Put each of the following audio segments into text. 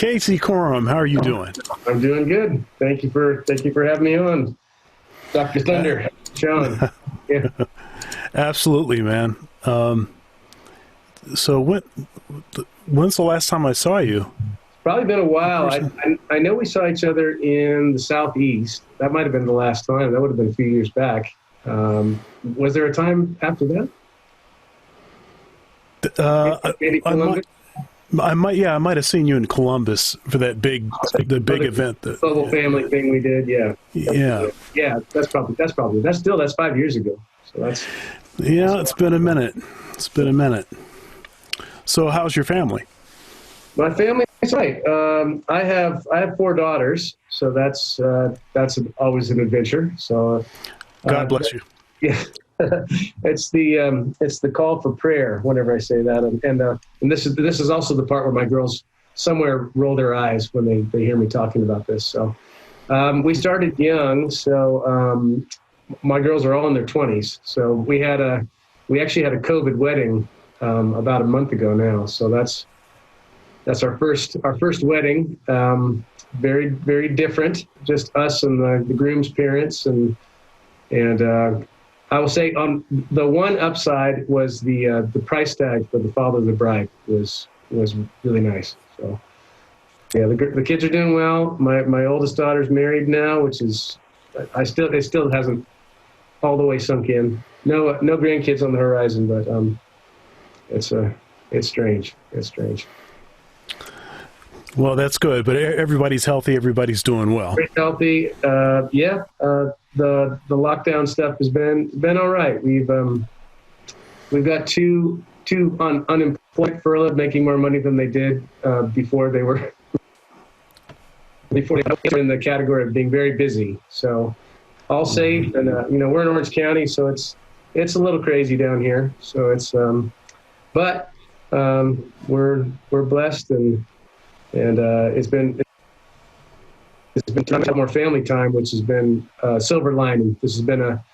Casey Corum, how are you doing? I'm doing good. Thank you for having me on, Dr. Thunder, Sean. Yeah. Absolutely, man. So when's the last time I saw you? Probably been a while. I know we saw each other in the Southeast. That might have been the last time. That would have been a few years back. Was there a time after that? Maybe Columbus? I might have seen you in Columbus for that big event. The global family thing we did. Yeah. Yeah. That's 5 years ago. So it's been a minute. So how's your family? My family is right. I have 4 daughters, so that's always an adventure. So God bless you. Yeah. It's the call for prayer whenever I say that, and this is also the part where my girls somewhere roll their eyes when they hear me talking about this. So we started young, so my girls are all in their 20s. So we actually had a COVID wedding about a month ago now. So that's our first wedding. Very, very different, just us and the groom's parents and I will say on the one upside was the price tag for the father of the bride was really nice. So yeah, the kids are doing well. My oldest daughter's married now, which is it still hasn't all the way sunk in. No grandkids on the horizon, but it's strange. It's strange. Well, that's good, but everybody's healthy. Everybody's doing well. Very healthy. Yeah. The lockdown stuff has been all right. We've got two unemployed furloughed, making more money than they did before they were in the category of being very busy. So all safe, and we're in Orange County, so it's a little crazy down here. So it's but we're blessed and it's been time to have more family time, which has been silver lining. This has been a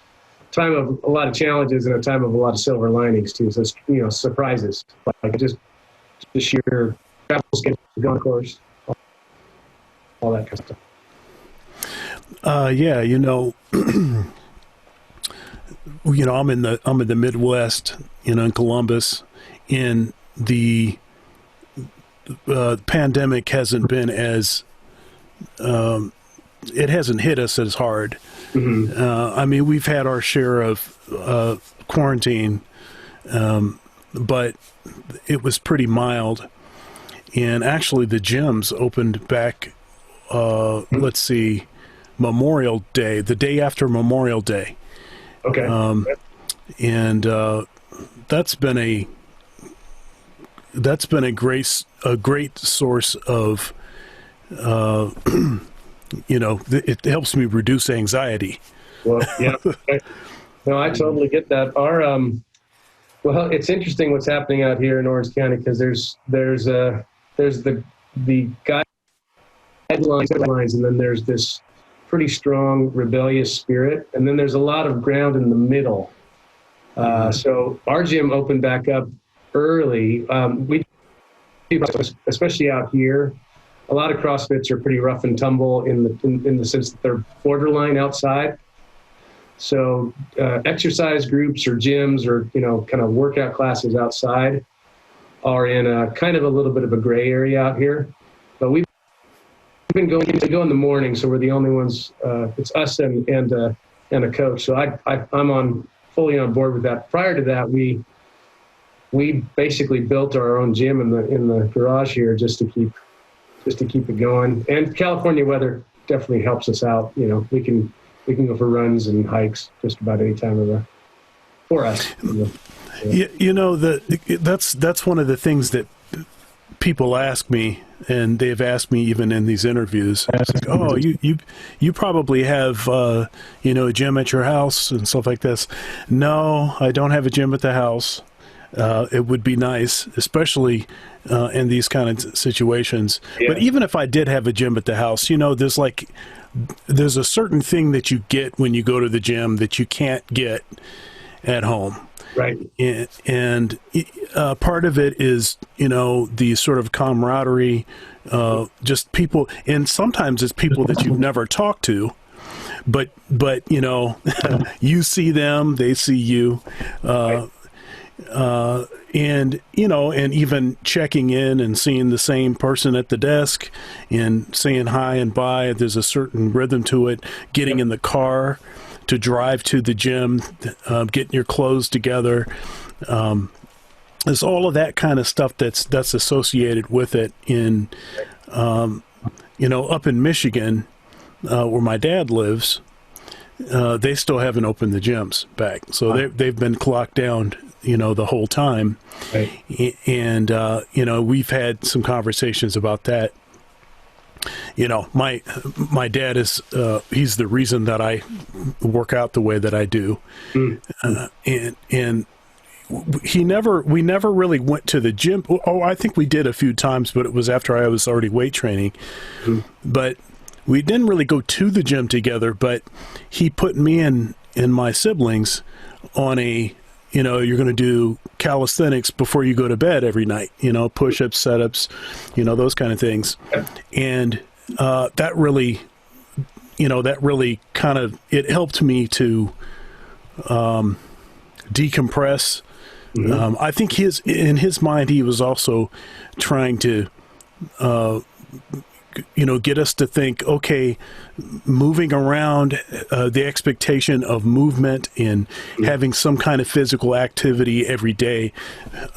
time of a lot of challenges and a time of a lot of silver linings too. So surprises like just the sheer travel schedule, going course, all that kind of stuff. Yeah, I'm in the Midwest, in Columbus, in the pandemic hasn't been as it hasn't hit us as hard. Mm-hmm. I mean, we've had our share of quarantine, but it was pretty mild. And actually, the gyms opened back. Let's see, Memorial Day, the day after Memorial Day. Okay. And that's been a great source of it helps me reduce anxiety. Well, yeah. No, I totally get that. Well, it's interesting what's happening out here in Orange County because there's the guidelines, and then there's this pretty strong rebellious spirit, and then there's a lot of ground in the middle. So our gym opened back up early. We, especially out here, a lot of CrossFits are pretty rough and tumble in the sense that they're borderline outside. So exercise groups or gyms or kind of workout classes outside are in a kind of a little bit of a gray area out here. But we've been going to in the morning, so we're the only ones. It's us and a coach. So I'm fully on board with that. Prior to that, we basically built our own gym in the garage here just to keep it going. And California weather definitely helps us out. We can go for runs and hikes just about any time of the for us. That's one of the things that people ask me, and they've asked me even in these interviews. Like, oh, you probably have a gym at your house and stuff like this. No, I don't have a gym at the house. It would be nice, especially in these kind of situations. Yeah. But even if I did have a gym at the house, there's a certain thing that you get when you go to the gym that you can't get at home. Right. And part of it is, the sort of camaraderie, just people, and sometimes it's people that you've never talked to, but you see them, they see you, and and even checking in and seeing the same person at the desk and saying hi and bye. There's a certain rhythm to it. Getting in the car to drive to the gym, getting your clothes together. There's all of that kind of stuff that's associated with it. Up in Michigan, where my dad lives, they still haven't opened the gyms back, so they've been clocked down, the whole time. Right. And we've had some conversations about that. My dad is he's the reason that I work out the way that I do. And we never really went to the gym. Oh, I think we did a few times, but it was after I was already weight training. But we didn't really go to the gym together, but he put me and my siblings on a, you're going to do calisthenics before you go to bed every night, push-ups, set-ups, those kind of things. And that really kind of, it helped me to decompress. I think in his mind, he was also trying to, get us to think, okay, moving around, the expectation of movement and having some kind of physical activity every day.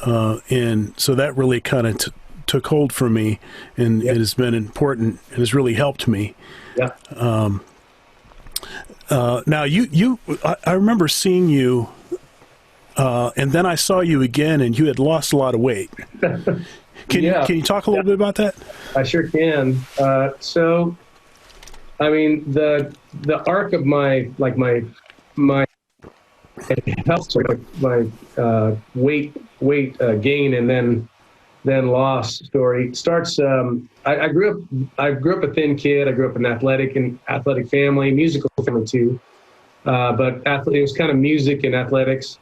And so that really kind of took hold for me, and it has been important and has really helped me. Yeah. Now I remember seeing you, and then I saw you again, and you had lost a lot of weight. Can you talk a little bit about that? I sure can. So, I mean, the arc of my health, my weight gain and then loss story starts. I grew up a thin kid. I grew up in an athletic family, musical family too. But it was kind of music and athletics,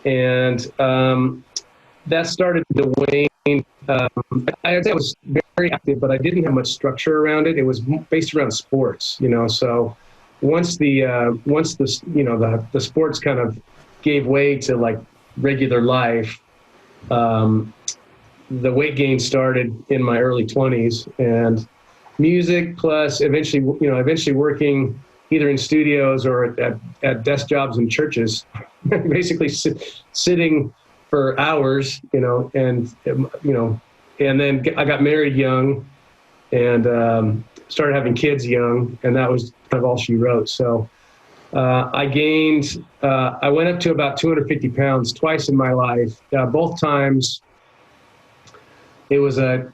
and that started to wane. I was very active, but I didn't have much structure around it. It was based around sports, So once the sports kind of gave way to like regular life, the weight gain started in my early 20s, and music plus eventually working either in studios or at desk jobs in churches, basically sitting for hours, and then I got married young and started having kids young, and that was kind of all she wrote. So I went up to about 250 pounds twice in my life. Both times it was I'll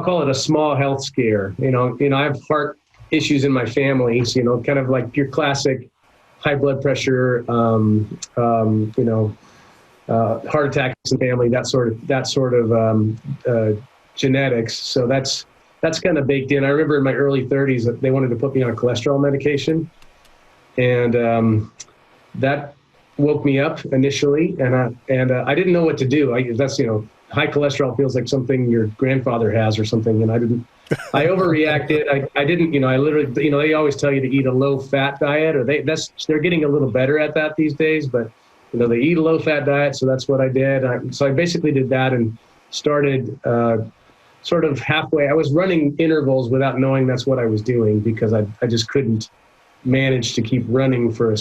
call it a small health scare. I have heart issues in my family, so, kind of like your classic high blood pressure, heart attacks in the family, that sort of genetics. So that's kind of baked in. I remember in my early 30s that they wanted to put me on cholesterol medication, and that woke me up initially, and I didn't know what to do. High cholesterol feels like something your grandfather has or something, and I overreacted. I didn't, I literally, they always tell you to eat a low fat diet, or they're getting a little better at that these days, but they eat a low fat diet. So that's what I did. So I basically did that and started sort of halfway. I was running intervals without knowing that's what I was doing, because I just couldn't manage to keep running for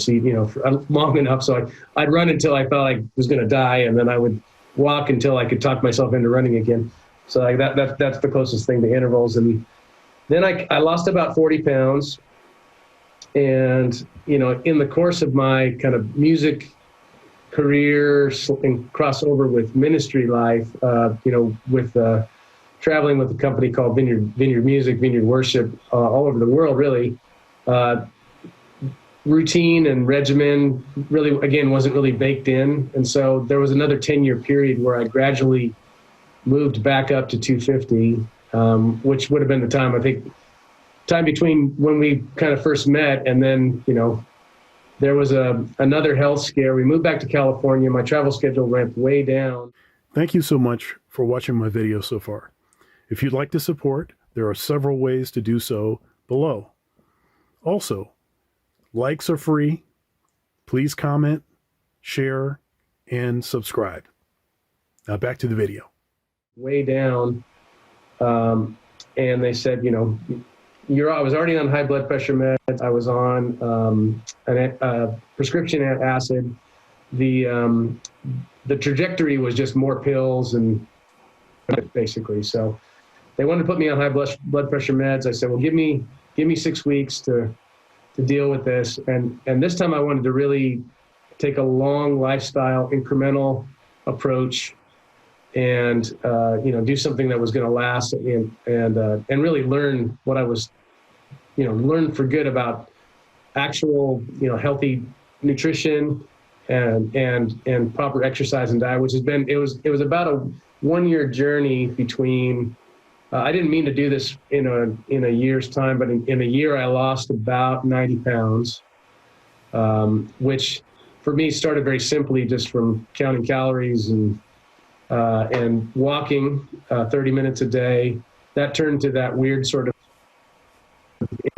long enough. So I'd run until I felt like I was going to die, and then I would walk until I could talk myself into running again. So that's the closest thing to intervals. And then I lost about 40 pounds. And, in the course of my kind of music career and crossover with ministry life, with traveling with a company called Vineyard Music, Vineyard Worship, all over the world, really, routine and regimen really, again, wasn't really baked in. And so there was another 10-year period where I gradually moved back up to 250, which would have been the time between when we kind of first met and then, there was another health scare. We moved back to California. My travel schedule ramped way down. Thank you so much for watching my video so far. If you'd like to support, there are several ways to do so below. Also, likes are free. Please comment, share, and subscribe. Now back to the video. Way down. And they said, you know, I was already on high blood pressure meds. I was on a prescription acid. The trajectory was just more pills and basically. So they wanted to put me on high blood pressure meds. I said, well, give me 6 weeks to deal with this. And this time I wanted to really take a long lifestyle incremental approach and you know, do something that was going to last and really learn what I was, you know, learn for good about actual, you know, healthy nutrition and proper exercise and diet, which has been, it was about a 1-year journey between, I didn't mean to do this in a year's time, but in a year I lost about 90 pounds, which for me started very simply just from counting calories and walking 30 minutes a day. That turned to that weird sort of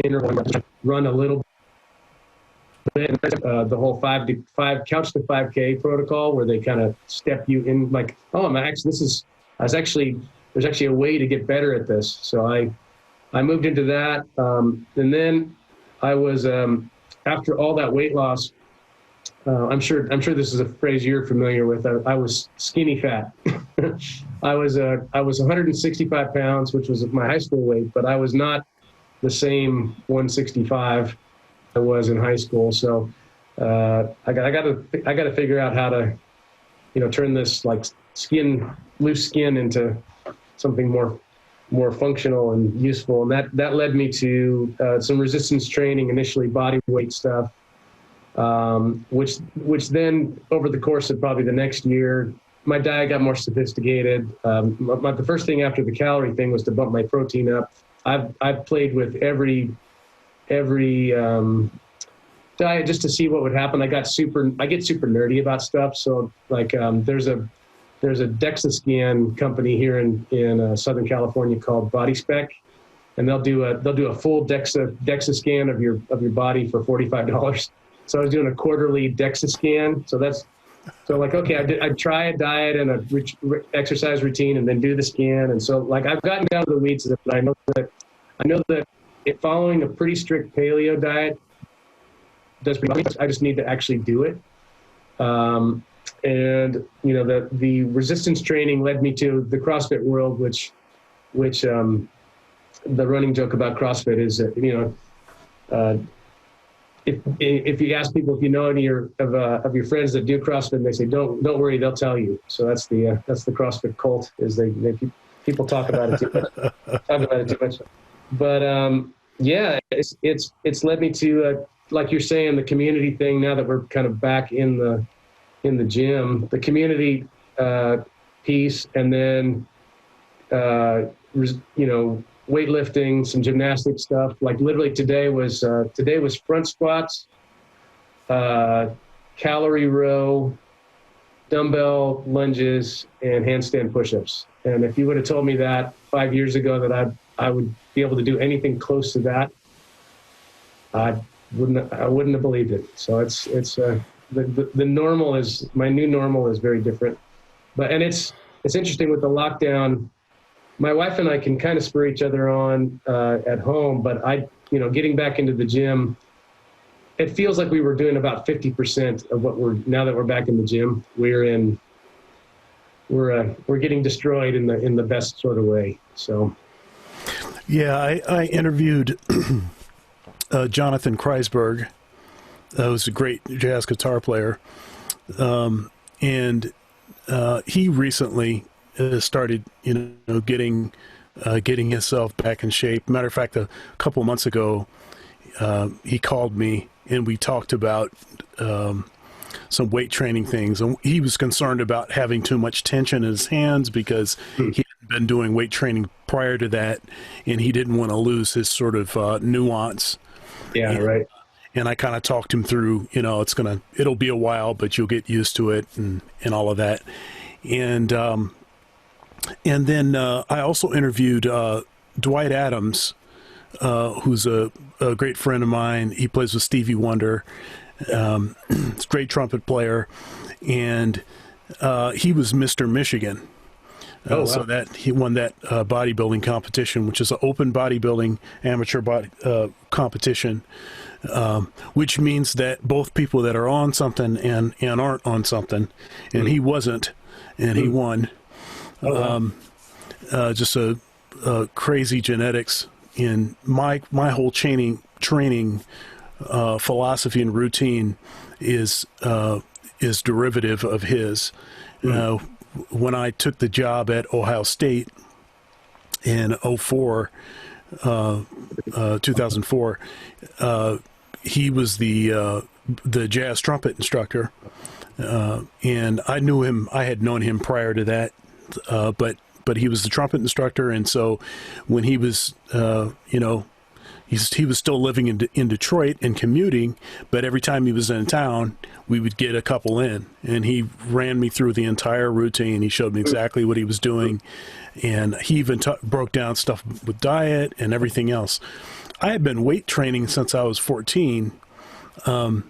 interval, run a little bit, the whole 5 couch to 5K protocol, where they kind of step you in like, oh, Max, there's actually a way to get better at this. So I moved into that. And then I was, after all that weight loss, I'm sure this is a phrase you're familiar with. I was skinny fat. I was 165 pounds, which was my high school weight, but I was not the same 165 I was in high school. So I got to figure out how to, you know, turn this like loose skin into something more functional and useful. And that led me to some resistance training, initially body weight stuff, which then over the course of probably the next year, my diet got more sophisticated. The first thing after the calorie thing was to bump my protein up. I've played with every diet just to see what would happen. I get super nerdy about stuff. So like there's a DEXA company here in Southern California called Body Spec, and they'll do a full DEXA scan of your body for $45. So I was doing a quarterly DEXA scan. So like, okay, I'd try a diet and a exercise routine and then do the scan. And so like, I've gotten down to the weeds of it, but I know that following a pretty strict paleo diet does pretty much. I just need to actually do it. And you know, the resistance training led me to the CrossFit world, which the running joke about CrossFit is that, you know, if you ask people if you know any of your friends that do CrossFit, and they say don't worry, they'll tell you. So that's the CrossFit cult, is people talk about it too much. But yeah, it's led me to like you're saying, the community thing. Now that we're kind of back in the gym, the community piece, and then you know, weightlifting, some gymnastic stuff. Like literally today was front squats, calorie row, dumbbell lunges, and handstand push-ups. And if you would have told me that 5 years ago that I would be able to do anything close to that, I wouldn't have believed it. So it's the normal is, my new normal is very different. But it's interesting with the lockdown. My wife and I can kind of spur each other on at home, but getting back into the gym, it feels like we were doing about 50% of what now that we're back in the gym, we're getting destroyed in the best sort of way. So, yeah, I interviewed Jonathan Kreisberg, who's a great jazz guitar player, and he recently started, getting himself back in shape. Matter of fact, a couple months ago, he called me and we talked about some weight training things. And he was concerned about having too much tension in his hands because he had been doing weight training prior to that, and he didn't want to lose his sort of nuance. Yeah, right. I kind of talked him through, it'll be a while, but you'll get used to it and all of that. And then I also interviewed Dwight Adams, who's a great friend of mine. He plays with Stevie Wonder. He's a great trumpet player, and he was Mr. Michigan. Wow. So that he won that bodybuilding competition, which is an open bodybuilding amateur body competition, which means that both people that are on something and aren't on something, and he wasn't, and he won. Just a crazy genetics in my whole training philosophy and routine is derivative of his. When I took the job at Ohio State in 2004, he was the jazz trumpet instructor, and I knew him. I had known him prior to that, but he was the trumpet instructor, and so when he was, he was still living in Detroit and commuting, but every time he was in town, we would get a couple in, and he ran me through the entire routine. He showed me exactly what he was doing, and he even broke down stuff with diet and everything else. I had been weight training since I was 14. My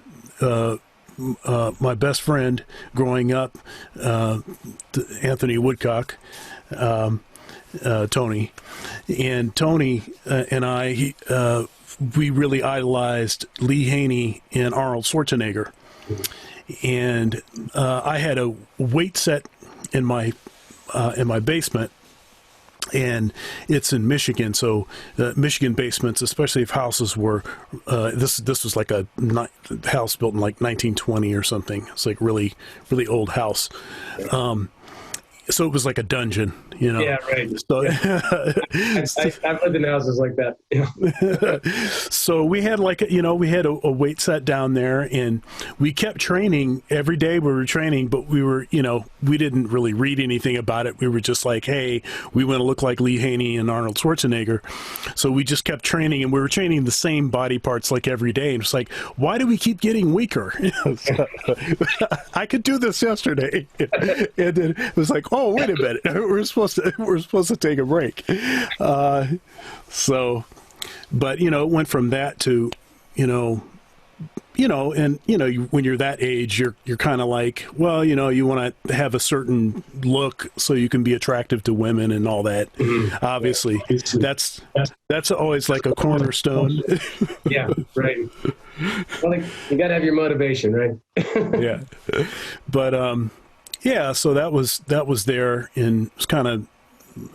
best friend growing up, Anthony Woodcock, Tony, and I, we really idolized Lee Haney and Arnold Schwarzenegger, and I had a weight set in my basement, and it's in Michigan. So Michigan basements, especially if houses were, this was like a house built in like 1920 or something. It's like really, really old house. So it was like a dungeon, Yeah, right. So, I've lived in houses like that. Yeah. So we had we had a weight set down there, and we kept training every day. We were training, but we were, we didn't really read anything about it. We were just like, hey, we want to look like Lee Haney and Arnold Schwarzenegger. So we just kept training, and we were training the same body parts like every day. And it's like, why do we keep getting weaker? I could do this yesterday. And then it was like, oh, wait a minute, we're supposed to take a break. But it went from that to, when you're that age, you're kind of like, well, you want to have a certain look so you can be attractive to women and all that. Mm-hmm. Obviously, that's always like a cornerstone. Yeah, right. Well, you got to have your motivation, right? Yeah, but yeah, so that was there, and it's kind of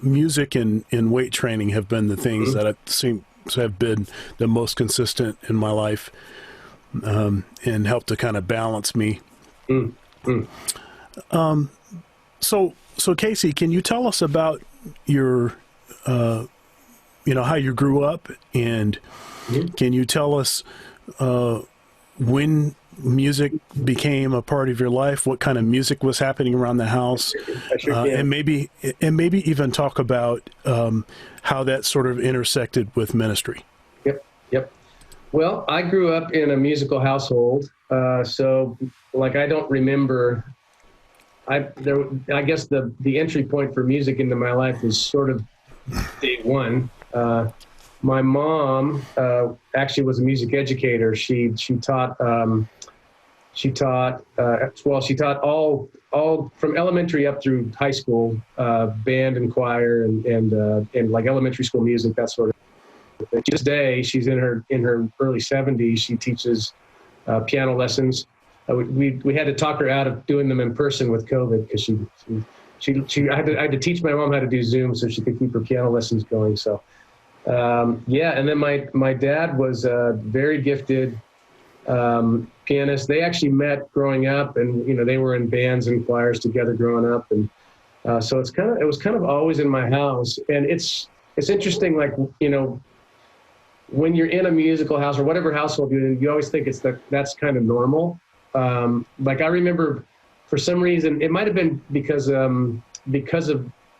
music and weight training have been the things that I seem to have been the most consistent in my life, and helped to kind of balance me. So Casey, can you tell us about your, how you grew up, and can you tell us when music became a part of your life, what kind of music was happening around the house, and maybe even talk about how that sort of intersected with ministry. Yep. Well, I grew up in a musical household, so I don't remember. I guess the entry point for music into my life was sort of day one. My mom actually was a music educator. She taught all from elementary up through high school, band and choir and like elementary school music, that sort of thing. To this day, she's in her early 70s. She teaches piano lessons. We had to talk her out of doing them in person with COVID, because I had to teach my mom how to do Zoom so she could keep her piano lessons going. So and then my dad was a very gifted pianist. They actually met growing up, and they were in bands and choirs together growing up, and so it was kind of always in my house. And it's interesting, when you're in a musical house or whatever household you're in, you always think that's kind of normal. I remember, for some reason, it might have been because of,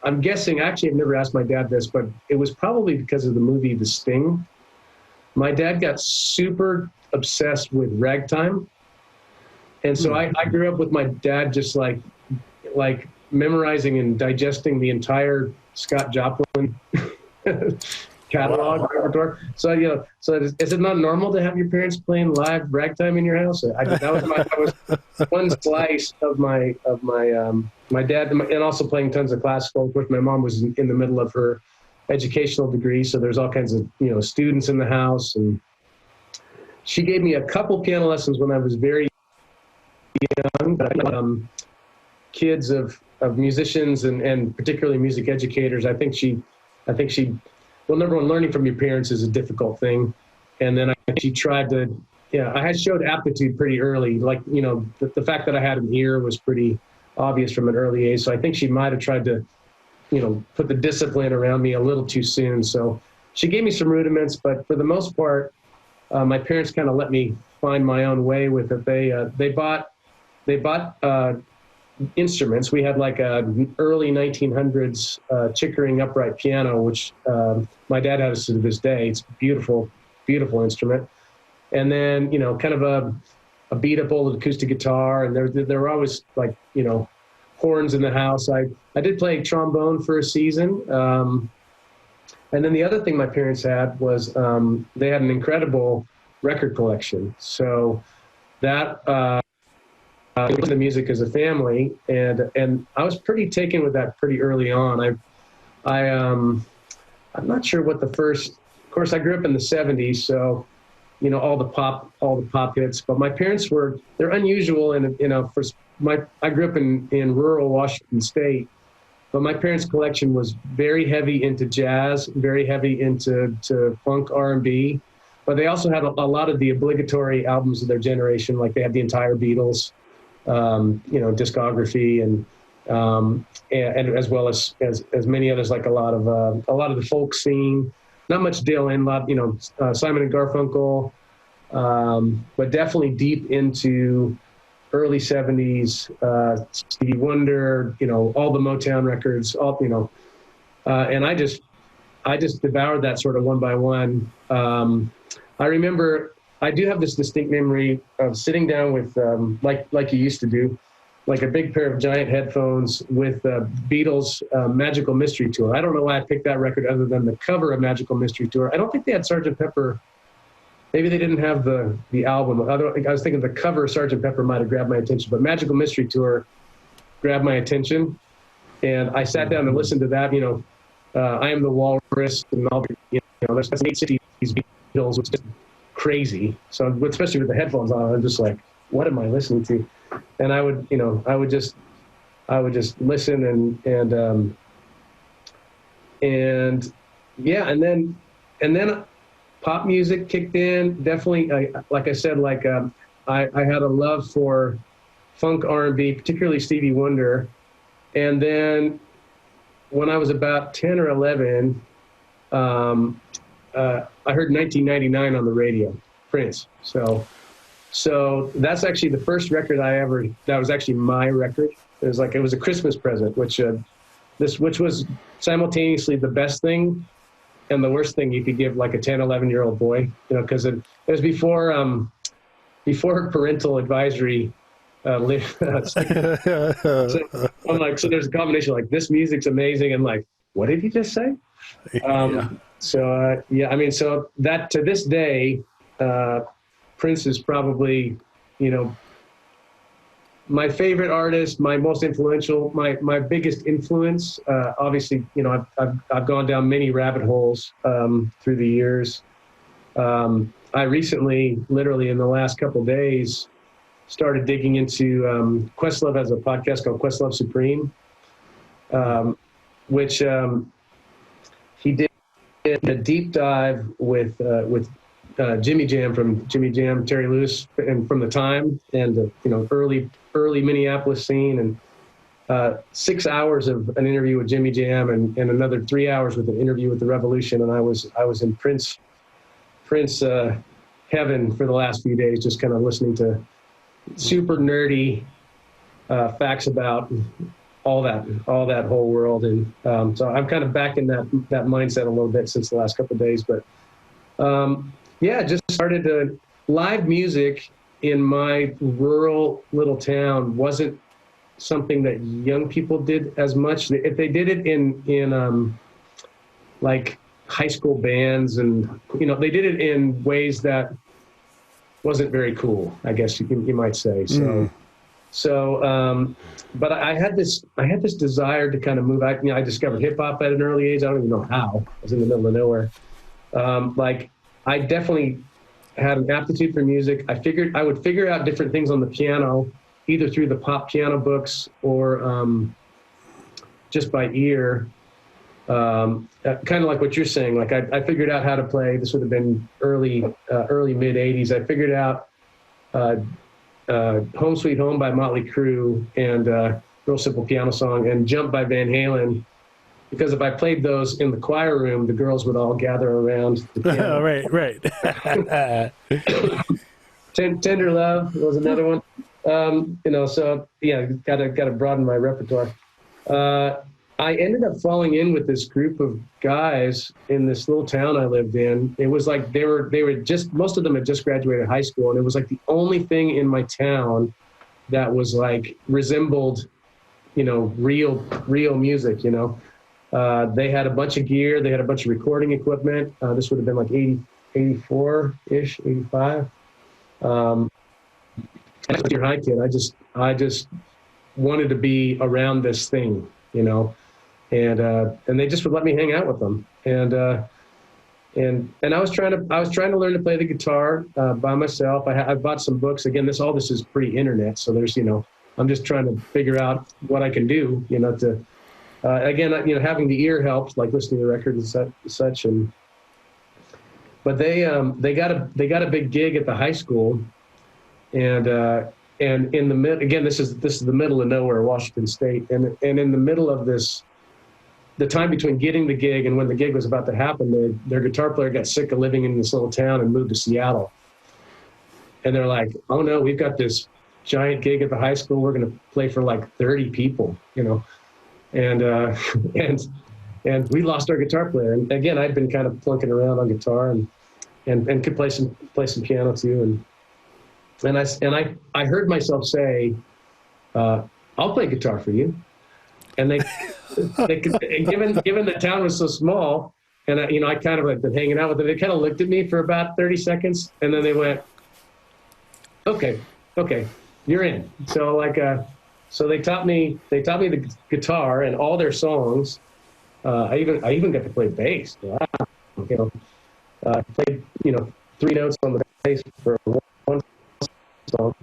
I'm guessing, actually I've never asked my dad this, but it was probably because of the movie The Sting. My dad got super obsessed with ragtime. And so I grew up with my dad just like memorizing and digesting the entire Scott Joplin catalog repertoire. So so is it not normal to have your parents playing live ragtime in your house? That was one slice of my dad, and also playing tons of classical. Of course, my mom was in the middle of her educational degree, so there's all kinds of students in the house, and she gave me a couple piano lessons when I was very young. But kids of musicians and particularly music educators, I think she, well, number one, learning from your parents is a difficult thing. And then I think she tried to, I had showed aptitude pretty early. Like, the fact that I had an ear was pretty obvious from an early age. So I think she might have tried to, put the discipline around me a little too soon. So she gave me some rudiments, but for the most part, my parents kind of let me find my own way with it. They bought instruments. We had like a early 1900s Chickering upright piano, which my dad has to this day. It's a beautiful, beautiful instrument. And then, kind of a beat up old acoustic guitar. And there were always like, horns in the house. I did play trombone for a season. And then the other thing my parents had was they had an incredible record collection. So that the music as a family, and I was pretty taken with that pretty early on. I'm not sure what the first. Of course, I grew up in the '70s, so all the pop hits. But my parents they're unusual, and I grew up in rural Washington State. But my parents' collection was very heavy into jazz, very heavy into funk, R&B. But they also had a lot of the obligatory albums of their generation, like they had the entire Beatles, discography, and as well as many others, like a lot of the folk scene. Not much Dylan, Simon and Garfunkel, but definitely deep into early '70s, Stevie Wonder, all the Motown records, and I just devoured that sort of one by one. I remember I do have this distinct memory of sitting down with, like you used to do, like a big pair of giant headphones with Beatles' Magical Mystery Tour. I don't know why I picked that record other than the cover of Magical Mystery Tour. I don't think they had Sgt. Pepper. Maybe they didn't have the album. I was thinking the cover of Sgt. Pepper might have grabbed my attention, but Magical Mystery Tour grabbed my attention. And I sat down and listened to that, I Am the Walrus and all the, there's 860s Beatles, which is crazy. So especially with the headphones on, I'm just like, what am I listening to? And I would just listen and then pop music kicked in. Definitely, like I said, I had a love for funk, R&B, particularly Stevie Wonder. And then when I was about 10 or 11, I heard 1999 on the radio, Prince. So that's actually the first record that was actually my record. It was a Christmas present, which was simultaneously the best thing and the worst thing you could give like a 10, 11-year-old boy, because it was before parental advisory. So I'm like, so there's a combination like this music's amazing and like, what did he just say? So that to this day, Prince is probably, my favorite artist, my most influential, my biggest influence. Obviously, I've gone down many rabbit holes through the years. I recently, literally in the last couple of days, started digging into Questlove has a podcast called Questlove Supreme, which he did a deep dive with Jimmy Jam from Jimmy Jam, Terry Lewis, and from the time, and early Minneapolis scene, and 6 hours of an interview with Jimmy Jam, and another 3 hours with an interview with the Revolution, and I was in Prince heaven for the last few days, just kind of listening to super nerdy facts about all that whole world, and so I'm kind of back in that mindset a little bit since the last couple of days, but just started to live music in my rural little town wasn't something that young people did as much. If they did it in like high school bands, and they did it in ways that wasn't very cool, I guess you might say. But I had this desire to kind of move out. I discovered hip hop at an early age. I don't even know how. I was in the middle of nowhere. Like, I definitely had an aptitude for music. I figured I would figure out different things on the piano, either through the pop piano books or just by ear. Kind of like what you're saying. Like, I figured out how to play. This would have been early mid '80s. I figured out Home Sweet Home by Motley Crue and Real Simple Piano Song and Jump by Van Halen, because if I played those in the choir room, the girls would all gather around the piano. Right. Tender Love was another one. So yeah, gotta broaden my repertoire. I ended up falling in with this group of guys in this little town I lived in. It was like they were just, most of them had just graduated high school, and it was like the only thing in my town that was like resembled, real music. They had a bunch of gear, they had a bunch of recording equipment. This would have been like 84-ish, 85. As a junior high kid, I just wanted to be around this thing, and they just would let me hang out with them. And I was trying to learn to play the guitar by myself. I bought some books. Again, all this is pre-internet, so there's I'm just trying to figure out what I can do. Again, having the ear helps, like listening to records and such. But they got a big gig at the high school, and in the mid, again, this is the middle of nowhere, Washington State, and in the middle of this, the time between getting the gig and when the gig was about to happen, their guitar player got sick of living in this little town and moved to Seattle. And they're like, "Oh no, we've got this giant gig at the high school. We're going to play for like 30 people, and we lost our guitar player." And again, I'd been kind of plunking around on guitar and could play some piano too. And I heard myself say, "I'll play guitar for you." And they given the town was so small, and I kind of had been hanging out with them. They kind of looked at me for about 30 seconds, and then they went, "Okay, you're in." So so they taught me the guitar and all their songs. I even got to play bass. Wow. Played 3 notes on the bass for one song.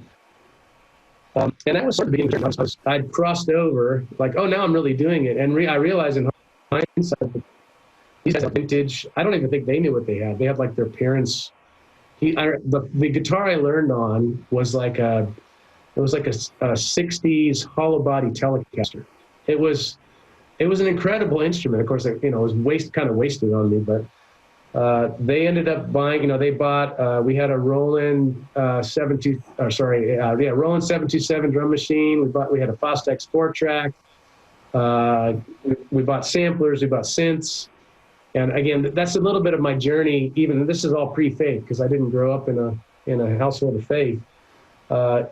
And that was sort of the beginning. I'd crossed over, like, oh, now I'm really doing it. And I realized in hindsight, these guys have vintage. I don't even think they knew what they had. They had like their parents. The guitar I learned on was like a 60s hollow body Telecaster. It was an incredible instrument. Of course, it was kind of wasted on me, but they ended up buying, they bought, we had a Roland Roland 727 drum machine. We had a Fostex 4-track. We bought samplers, we bought synths. And again, that's a little bit of my journey. Even this is all pre-faith, because I didn't grow up in a household of faith. I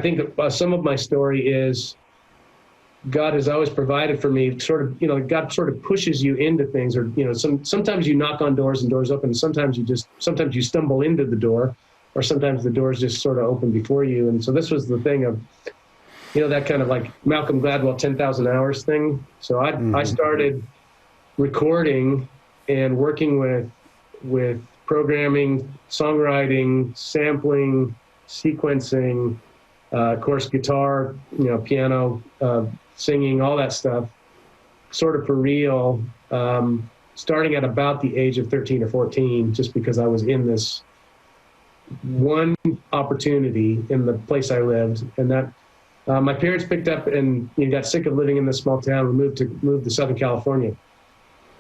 think that some of my story is God has always provided for me. Sort of, God sort of pushes you into things, or sometimes you knock on doors and doors open. Sometimes you stumble into the door, or sometimes the doors just sort of open before you. And so this was the thing of, that kind of like Malcolm Gladwell 10,000 hours thing. So I started recording and working with programming, songwriting, sampling, sequencing, of course, guitar, piano, singing, all that stuff, sort of for real, starting at about the age of 13 or 14, just because I was in this one opportunity in the place I lived. And that my parents picked up and got sick of living in this small town and moved to Southern California.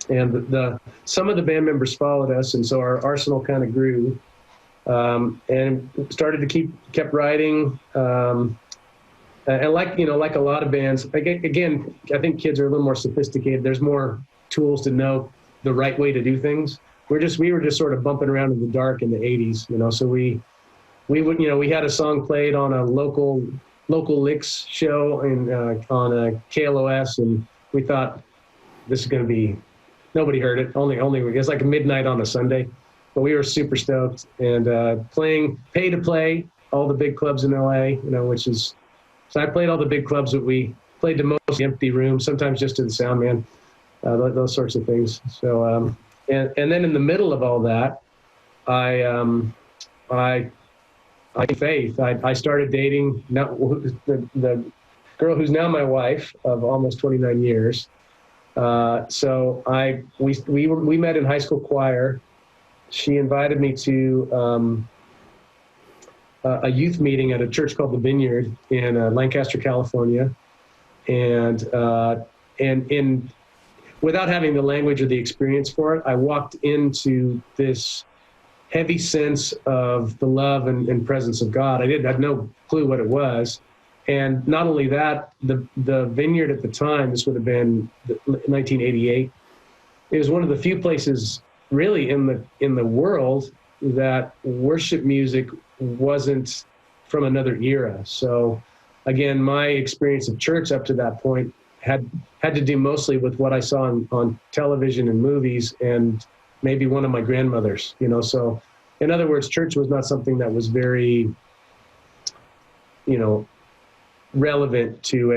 And some of the band members followed us, and so our arsenal kind of grew, and started to kept writing. And like a lot of bands, again, I think kids are a little more sophisticated. There's more tools to know the right way to do things. we were just sort of bumping around in the dark in the 80s, you know. So we would, you know, we had a song played on a local licks show on a KLOS, and we thought this is going to be, nobody heard it. Only it was like midnight on a Sunday, but we were super stoked, and playing pay to play all the big clubs in LA, you know, so I played all the big clubs, that we played to most empty rooms, sometimes just to the sound man, those sorts of things. So and then in the middle of all that, I faith. I started dating the girl who's now my wife of almost 29 years. So we met in high school choir. She invited me to a youth meeting at a church called the Vineyard in Lancaster, California, and without having the language or the experience for it, I walked into this heavy sense of the love and presence of God. I had no clue what it was. And not only that, the Vineyard at the time, this would have been 1988, it was one of the few places really in the world that worship music wasn't from another era. So again, my experience of church up to that point had to do mostly with what I saw on television and movies, and maybe one of my grandmothers, you know. So in other words, church was not something that was very, you know, relevant to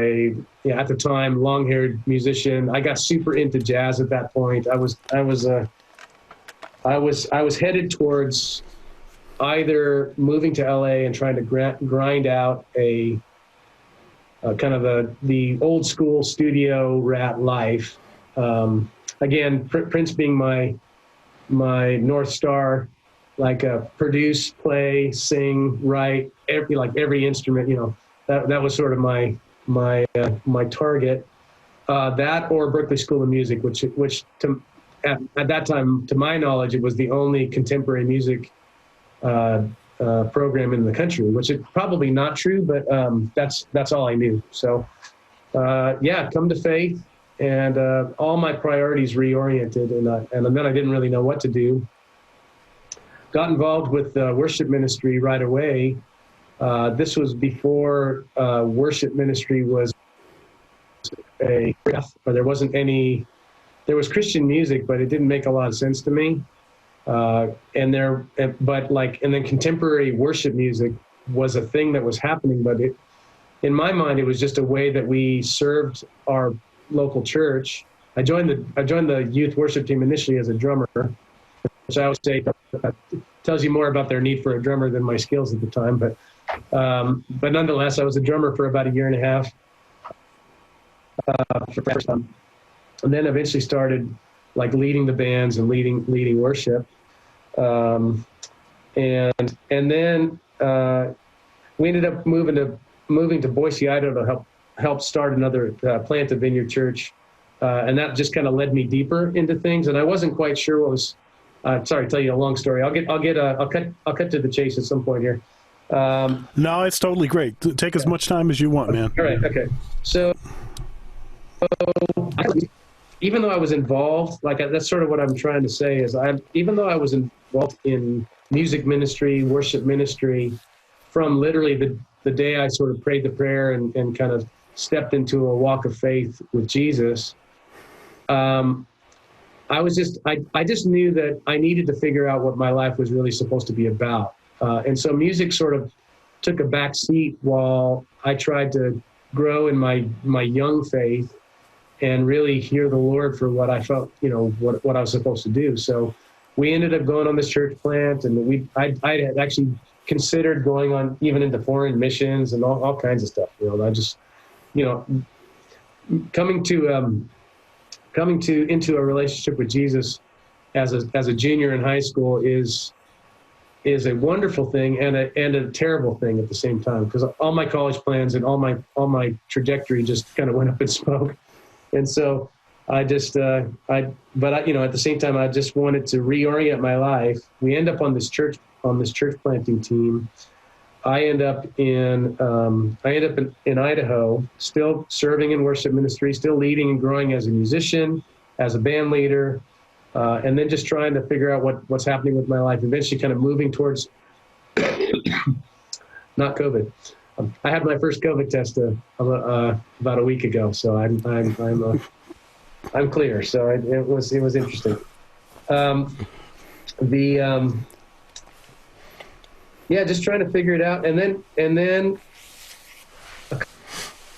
at the time, long-haired musician. I got super into jazz at that point. I was headed towards either moving to LA and trying to grind out a kind of the old school studio rat life. Again, Prince being my North Star, like produce, play, sing, write, every instrument, you know, that was sort of my target. That or Berklee School of Music, which at that time, to my knowledge, it was the only contemporary music program in the country, which is probably not true, but that's all I knew. So come to faith, and all my priorities reoriented, and then I didn't really know what to do. Got involved with worship ministry right away. This was before worship ministry was there wasn't any. There was Christian music, but it didn't make a lot of sense to me. And then contemporary worship music was a thing that was happening, but in my mind, it was just a way that we served our local church. I joined the youth worship team initially as a drummer, which I always say tells you more about their need for a drummer than my skills at the time. But nonetheless, I was a drummer for about a year and a half. And then eventually started like leading the bands and leading worship. And then we ended up moving to Boise, Idaho to help start another plant a Vineyard Church, and that just kind of led me deeper into things. And I wasn't quite sure what was. Sorry, to tell you a long story. I'll cut to the chase at some point here. No, it's totally great. Take as much time as you want, man. All right. Okay. So even though I was involved, that's sort of what I'm trying to say is even though I was involved in music ministry, worship ministry, from literally the day I sort of prayed the prayer and kind of stepped into a walk of faith with Jesus, I just knew that I needed to figure out what my life was really supposed to be about. And so music sort of took a back seat while I tried to grow in my young faith and really hear the Lord for what I felt, you know, what I was supposed to do. So we ended up going on this church plant, and I had actually considered going on even into foreign missions and all kinds of stuff. You know, I just, you know, coming into a relationship with Jesus as a junior in high school is a wonderful thing and a terrible thing at the same time, because all my college plans and all my trajectory just kind of went up in smoke. And so I just, you know, at the same time, I just wanted to reorient my life. We end up on this church planting team. I end up in Idaho, still serving in worship ministry, still leading and growing as a musician, as a band leader. and then just trying to figure out what's happening with my life. Eventually, kind of moving towards not COVID. I had my first COVID test about a week ago, so I'm clear. So it was interesting. Just trying to figure it out, and then a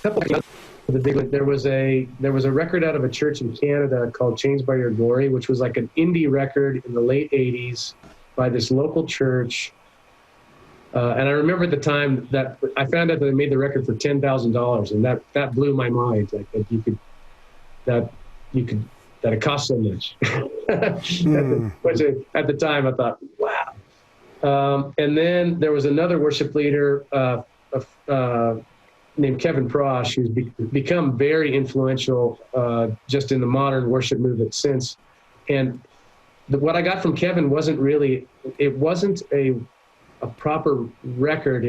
couple of there was a record out of a church in Canada called Changed by Your Glory, which was like an indie record in the late '80s by this local church. And I remember at the time that I found out that they made the record for $10,000, and that blew my mind. Like that it cost so much. Which at the time I thought, wow. And then there was another worship leader named Kevin Prosh, who's become very influential just in the modern worship movement since. And what I got from Kevin wasn't a proper record.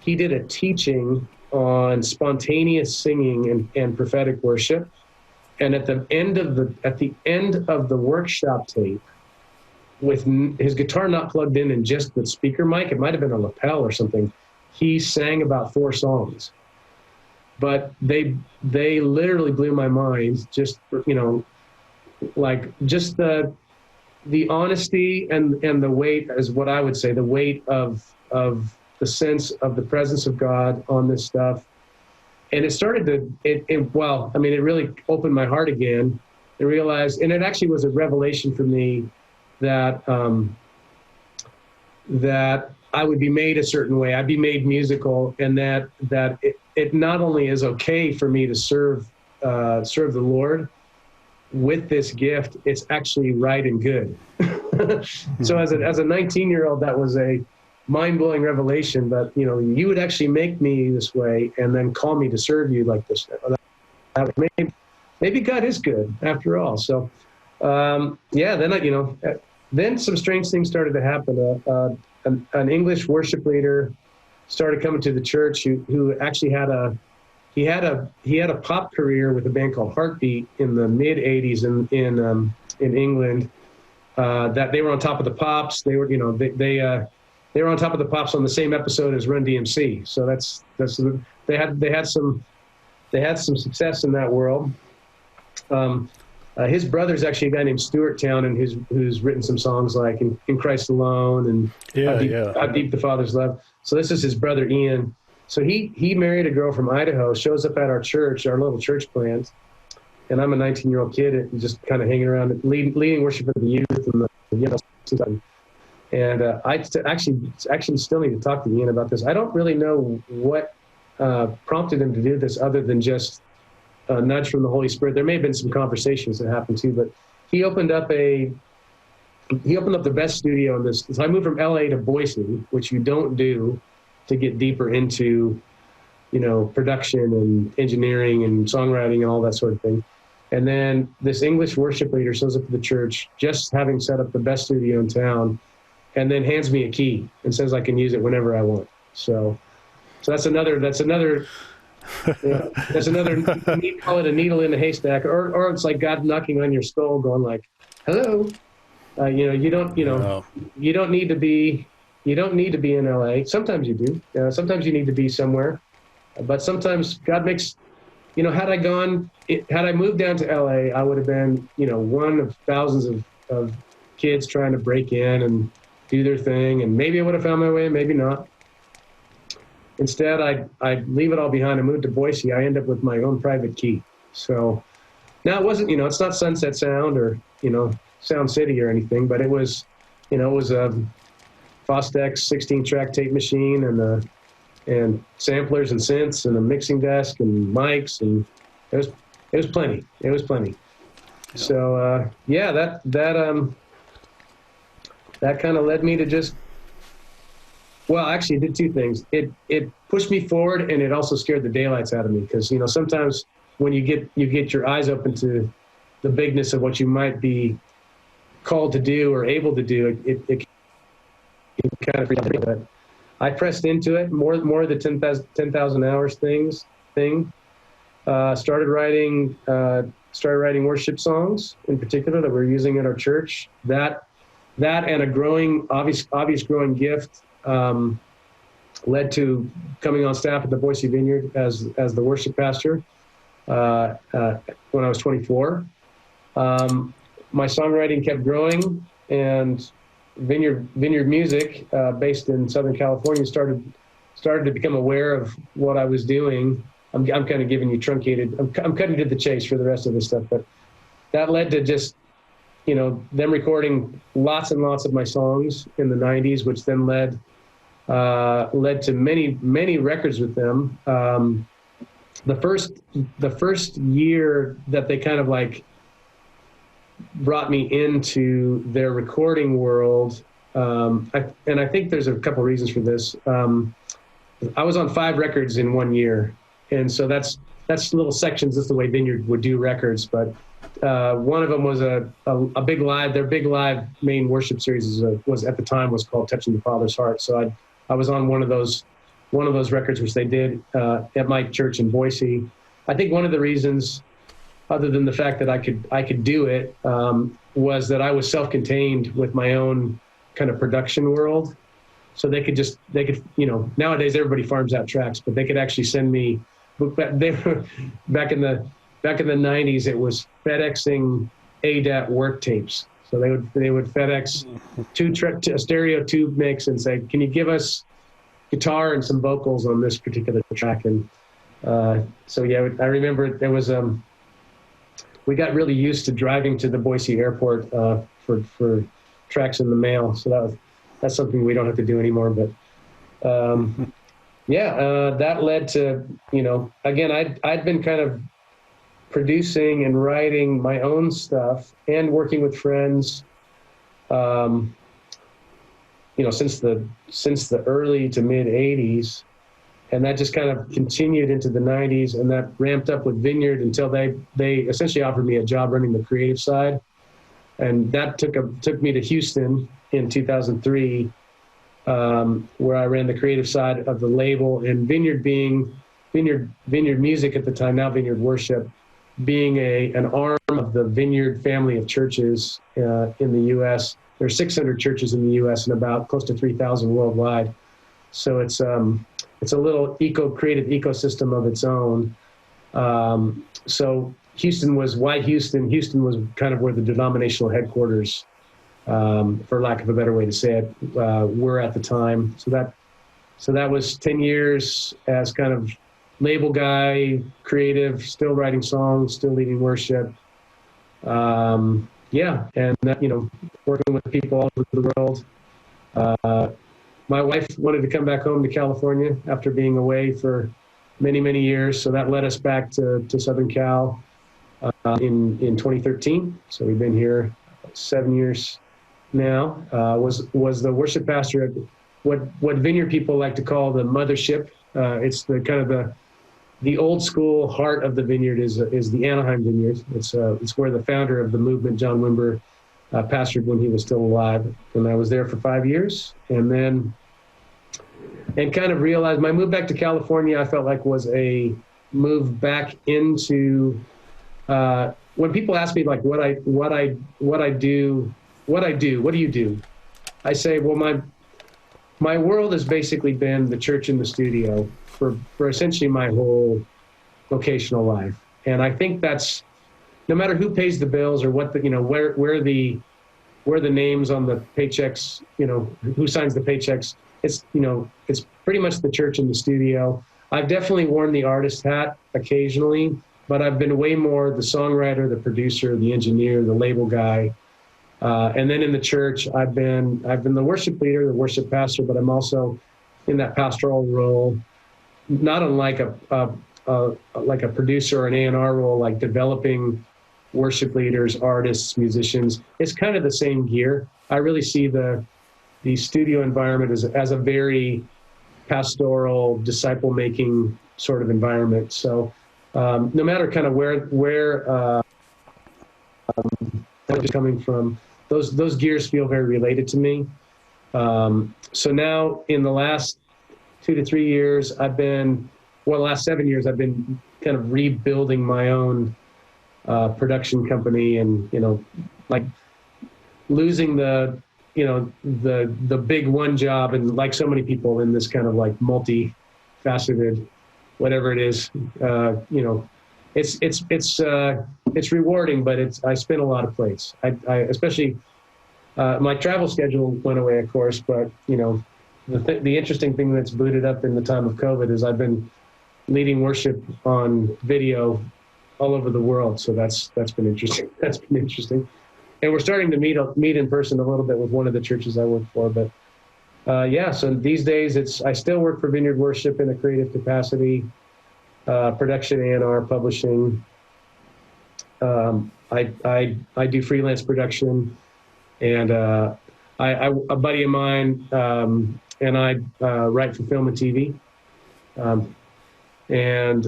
He did a teaching on spontaneous singing and prophetic worship. And at the end of the workshop tape, with his guitar not plugged in and just the speaker mic, it might have been a lapel or something, he sang about 4 songs. But they literally blew my mind. Just just the honesty and the weight, is what I would say, the weight of the sense of the presence of God on this stuff. And it started to, it really opened my heart again. I realized, and it actually was a revelation for me that I would be made a certain way. I'd be made musical, and that it not only is okay for me to serve the Lord with this gift, it's actually right and good. So as a 19-year-old, that was a mind-blowing revelation, that you would actually make me this way and then call me to serve you like this. Maybe God is good after all. So then some strange things started to happen. An English worship leader started coming to the church who actually had a pop career with a band called Heartbeat in the mid '80s in England. That they were on Top of the Pops. They were they were on Top of the Pops on the same episode as Run DMC. So they had some success in that world. His brother's actually a guy named Stuart Townend who's written some songs like In Christ Alone and How Deep the Father's Love. So this is his brother Ian. So he married a girl from Idaho, shows up at our church, our little church plant, and I'm a 19-year-old kid and just kind of hanging around, leading worship of the youth and and I actually still need to talk to Ian about this. I don't really know what prompted him to do this, other than just a nudge from the Holy Spirit. There may have been some conversations that happened too, but he opened up the best studio in this. So I moved from LA to Boise, which you don't do to get deeper into, production and engineering and songwriting and all that sort of thing. And then this English worship leader shows up to the church, just having set up the best studio in town, and then hands me a key and says I can use it whenever I want. So that's another call it a needle in a haystack, or it's like God knocking on your skull, going like, "Hello, you don't need to be in LA. Sometimes you do. Sometimes you need to be somewhere, but sometimes God makes. Had I moved down to LA, I would have been, one of thousands of kids trying to break in and do their thing, and maybe I would have found my way, maybe not. Instead, I'd leave it all behind and move to Boise. I end up with my own private key. So now it wasn't, it's not Sunset Sound or, Sound City or anything, but it was a Fostex 16-track tape machine and samplers and synths and a mixing desk and mics, and it was plenty. It was plenty. Yeah. So that kind of led me to just. Well, actually, it did 2 things. It pushed me forward, and it also scared the daylights out of me, because sometimes when you get your eyes open to the bigness of what you might be called to do or able to do, it kind of freaks me out. But I pressed into it more of the 10,000 hours thing. Started writing started writing worship songs in particular that we're using at our church. That and a growing, obvious growing gift led to coming on staff at the Boise Vineyard as the worship pastor when I was 24. My songwriting kept growing, and Vineyard Music, based in Southern California, started to become aware of what I was doing. I'm kind of giving you truncated. I'm cutting to the chase for the rest of this stuff, but that led to just, them recording lots and lots of my songs in the 90s, which then led to many records with them. The first year that they kind of like brought me into their recording world, and I think there's a couple reasons for this. I was on 5 records in 1 year, and so that's little sections. That's the way Vineyard would do records. But one of them was a big live. Their big live main worship series was at the time was called "Touching the Father's Heart." So I was on one of those records, which they did at my church in Boise. I think one of the reasons, other than the fact that I could do it, was that I was self-contained with my own kind of production world. So they could, nowadays everybody farms out tracks, but they could actually send me. They were back in the 90s. It was FedExing ADAT work tapes. So they would FedEx a stereo tube mix and say, "Can you give us guitar and some vocals on this particular track?" And so yeah, I remember there was we got really used to driving to the Boise airport for tracks in the mail. So that's something we don't have to do anymore. But that led to, again, I'd been kind of producing and writing my own stuff and working with friends, since the early to mid 80s. And that just kind of continued into the 90s, and that ramped up with Vineyard until they essentially offered me a job running the creative side. And that took me to Houston in 2003, where I ran the creative side of the label, and Vineyard Music at the time, now Vineyard Worship, being an arm of the Vineyard family of churches in the U.S. There are 600 churches in the U.S. and about close to 3,000 worldwide. So it's a little creative ecosystem of its own. So Houston was kind of where the denominational headquarters, for lack of a better way to say it, were at the time. So that was 10 years as kind of label guy, creative, still writing songs, still leading worship. And that, working with people all over the world. My wife wanted to come back home to California after being away for many, many years. So that led us back to Southern Cal in 2013. So we've been here 7 years now. Was the worship pastor at what Vineyard people like to call the mothership. It's the kind of the old school heart of the Vineyard is the Anaheim Vineyard. It's where the founder of the movement, John Wimber, pastored when he was still alive. And I was there for 5 years, and kind of realized my move back to California, I felt like was a move back into, when people ask me like what do you do? I say, well, my world has basically been the church in the studio for essentially my whole vocational life. And I think that's, no matter who pays the bills or what where the names on the paychecks, who signs the paychecks, it's pretty much the church in the studio. I've definitely worn the artist hat occasionally, but I've been way more the songwriter, the producer, the engineer, the label guy. And then in the church, I've been the worship leader, the worship pastor, but I'm also in that pastoral role, not unlike like a producer or an A&R role, like developing worship leaders, artists, musicians. It's kind of the same gear. I really see the studio environment as a very pastoral, disciple-making sort of environment. So no matter kind of where I'm coming from, those gears feel very related to me. So now in the last 2 to 3 years, the last 7 years, I've been kind of rebuilding my own production company, and like losing the big one job, and like so many people in this kind of like multi-faceted, whatever it is, it's rewarding, but I spin a lot of plates. I especially my travel schedule went away, of course, but the interesting thing that's booted up in the time of COVID is I've been leading worship on video all over the world. So that's been interesting. That's been interesting. And we're starting to meet in person a little bit with one of the churches I work for. But so these days I still work for Vineyard Worship in a creative capacity, production, A&R, publishing. I do freelance production, and a buddy of mine and I write for film and TV. And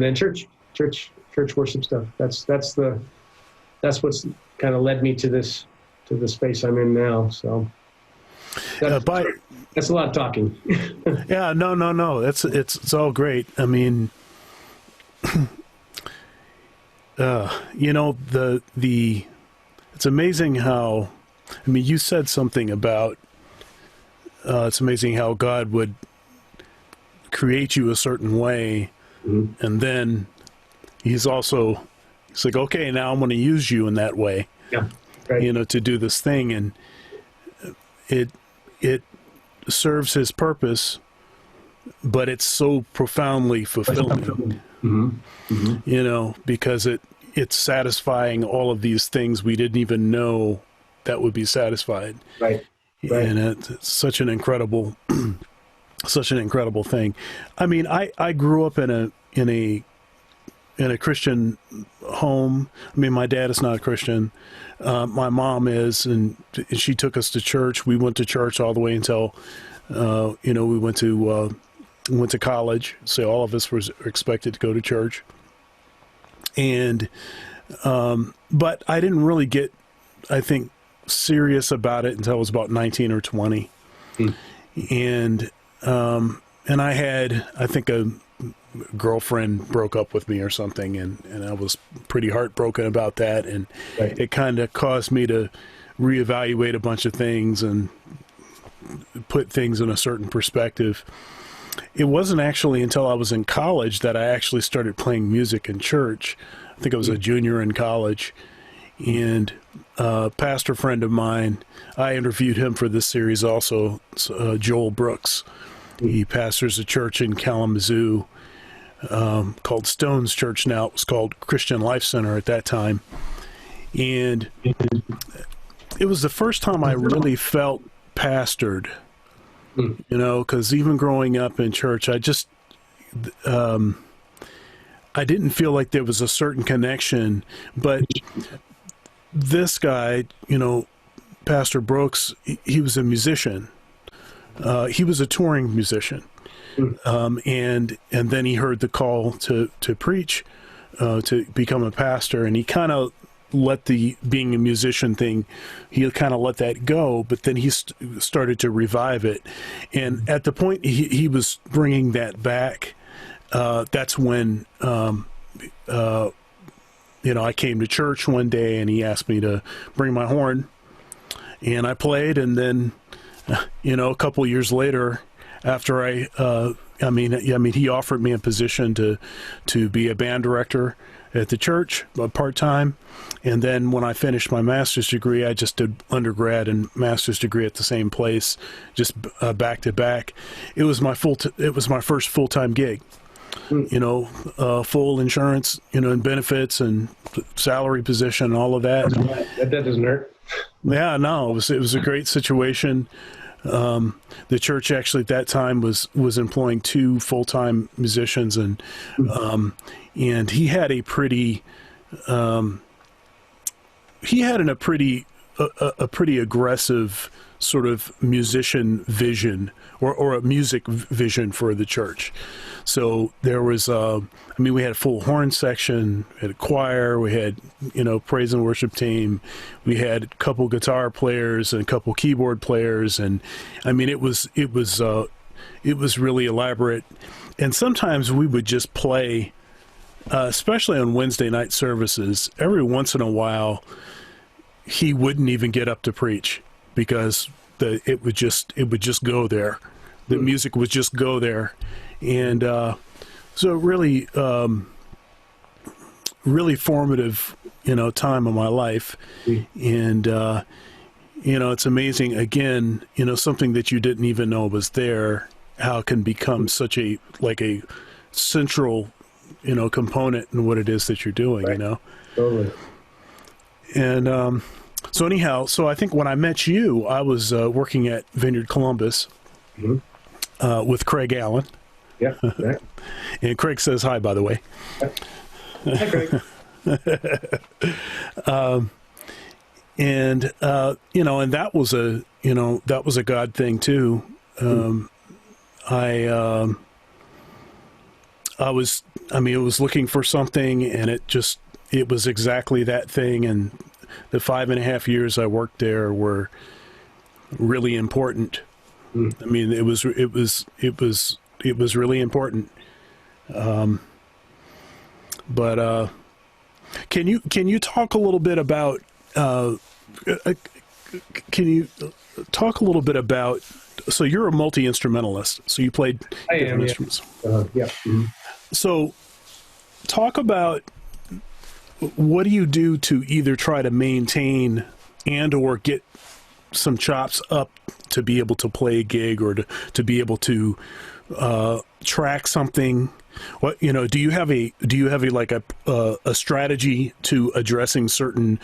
then church worship stuff. That's what's kind of led me to the space I'm in now. So that's a lot of talking. Yeah, no. It's all great. I mean, it's amazing how, I mean, you said something about it's amazing how God would create you a certain way, and then he's like, okay, now I'm going to use you in that way, right. To do this thing, and it serves his purpose, but it's so profoundly fulfilling, because it's satisfying all of these things we didn't even know that would be satisfied. Right. And it's such an incredible thing. I mean, I grew up in a Christian home. I mean, my dad is not a Christian. My mom is, and she took us to church. We went to church all the way until, we went to college. So all of us were expected to go to church. And, but I didn't really get, I think, serious about it until I was about 19 or 20. And I had, I think, a girlfriend broke up with me or something, and I was pretty heartbroken about that, and it kind of caused me to reevaluate a bunch of things and put things in a certain perspective. It wasn't actually until I was in college that I actually started playing music in church. I think I was a junior in college, and a pastor friend of mine, I interviewed him for this series also, Joel Brooks. He pastors a church in Kalamazoo called Stone's Church now. It was called Christian Life Center at that time. And it was the first time I really felt pastored, because even growing up in church, I just, I didn't feel like there was a certain connection, but this guy, Pastor Brooks, he was a musician. He was a touring musician. And then he heard the call to preach, to become a pastor, and he kind of let the being a musician thing, he kind of let that go, but then he started to revive it. And at the point he was bringing that back, that's when, I came to church one day, and he asked me to bring my horn, and I played. And then, a couple years later, after he offered me a position to be a band director at the church, part-time. And then when I finished my master's degree, I just did undergrad and master's degree at the same place, just back to back. It was my first full-time gig. Full insurance, and benefits and salary position, and all of that. That doesn't hurt. Yeah, no, it was a great situation. The church actually at that time was employing 2 full-time musicians, and he had a pretty aggressive sort of musician vision or a music vision for the church. So there was, we had a full horn section, we had a choir, we had, praise and worship team, we had a couple guitar players and a couple keyboard players, and it was really elaborate. And sometimes we would just play especially on Wednesday night services, every once in a while, he wouldn't even get up to preach because it would just go there. The music would just go there, and so really, really formative, time of my life, and it's amazing. Again, something that you didn't even know was there, how it can become such a central, component in what it is that you're doing. Right. Totally. And so anyhow, I think when I met you, I was working at Vineyard Columbus with Craig Allen. Yeah. Right. And Craig says hi, by the way. Hi, Craig. And that was a God thing too. I was looking for something, and it was exactly that thing. And the 5.5 years I worked there were really important. I mean, it was really important. But can you talk a little bit about so you're a multi-instrumentalist, so you played different instruments. Yeah. So talk about what do you do to either try to maintain and or get some chops up to be able to play a gig, or to be able to track something? What do you have a strategy to addressing certain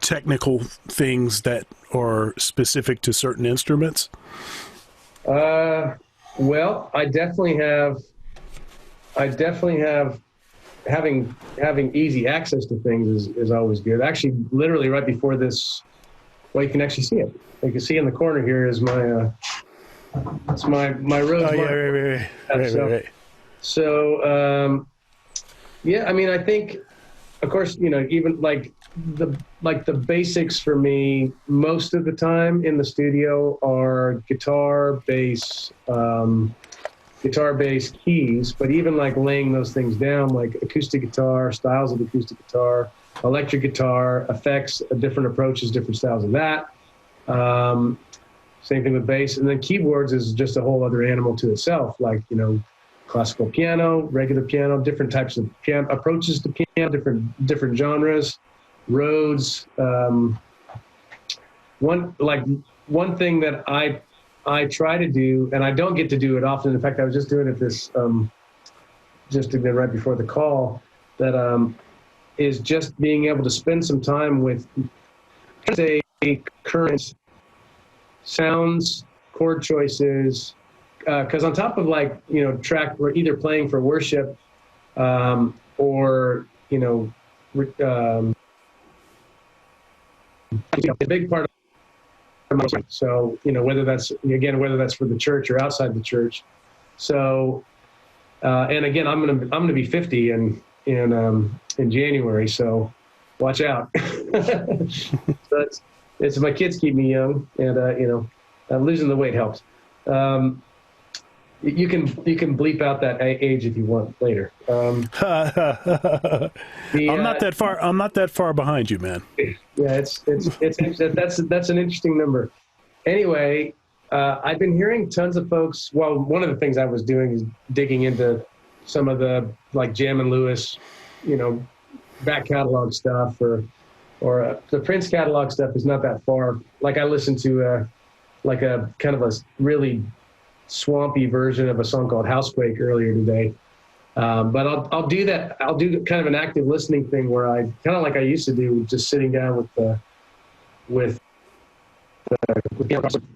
technical things that are specific to certain instruments? Well, I definitely have having easy access to things is always good. Actually, literally right before this, well, you can actually see it. You can see in the corner here is my it's my Rose. Oh yeah, right. So, yeah, I mean, I think, of course, even like the basics for me most of the time in the studio are guitar, bass, keys, but even like laying those things down, like acoustic guitar, styles of acoustic guitar, electric guitar, effects, different approaches, different styles of that. Same thing with bass. And then keyboards is just a whole other animal to itself, like, classical piano, regular piano, different types of piano approaches to piano, different genres, Rhodes. One thing that I try to do, and I don't get to do it often. In fact, I was just doing it right before the call, that is just being able to spend some time with, say, current sounds, chord choices, because on top of track, we're either playing for worship or a big part of my life. So whether that's for the church or outside the church. So and again, I'm gonna be 50 in January, so watch out. So it's my kids keep me young, and losing the weight helps. You can bleep out that age if you want later. I'm not that far behind you, man. Yeah, that's an interesting number. Anyway, I've been hearing tons of folks. Well, one of the things I was doing is digging into some of the Jam and Lewis, back catalog stuff, or the Prince catalog stuff is not that far. Like I listened to a kind of a really swampy version of a song called Housequake earlier today. But I'll do that. I'll do kind of an active listening thing where I kind of like I used to do, just sitting down with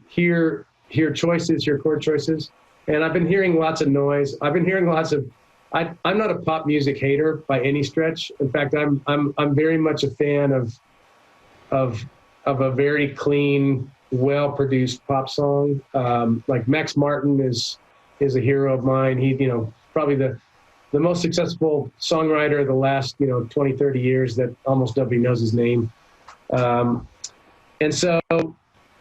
hear choices, hear chord choices. And I've been hearing lots of noise. I've been hearing lots of, I'm not a pop music hater by any stretch. In fact, I'm very much a fan of a very clean, well-produced pop song. Like Max Martin is a hero of mine. He, probably the most successful songwriter of the last, 20, 30 years that almost nobody knows his name. And so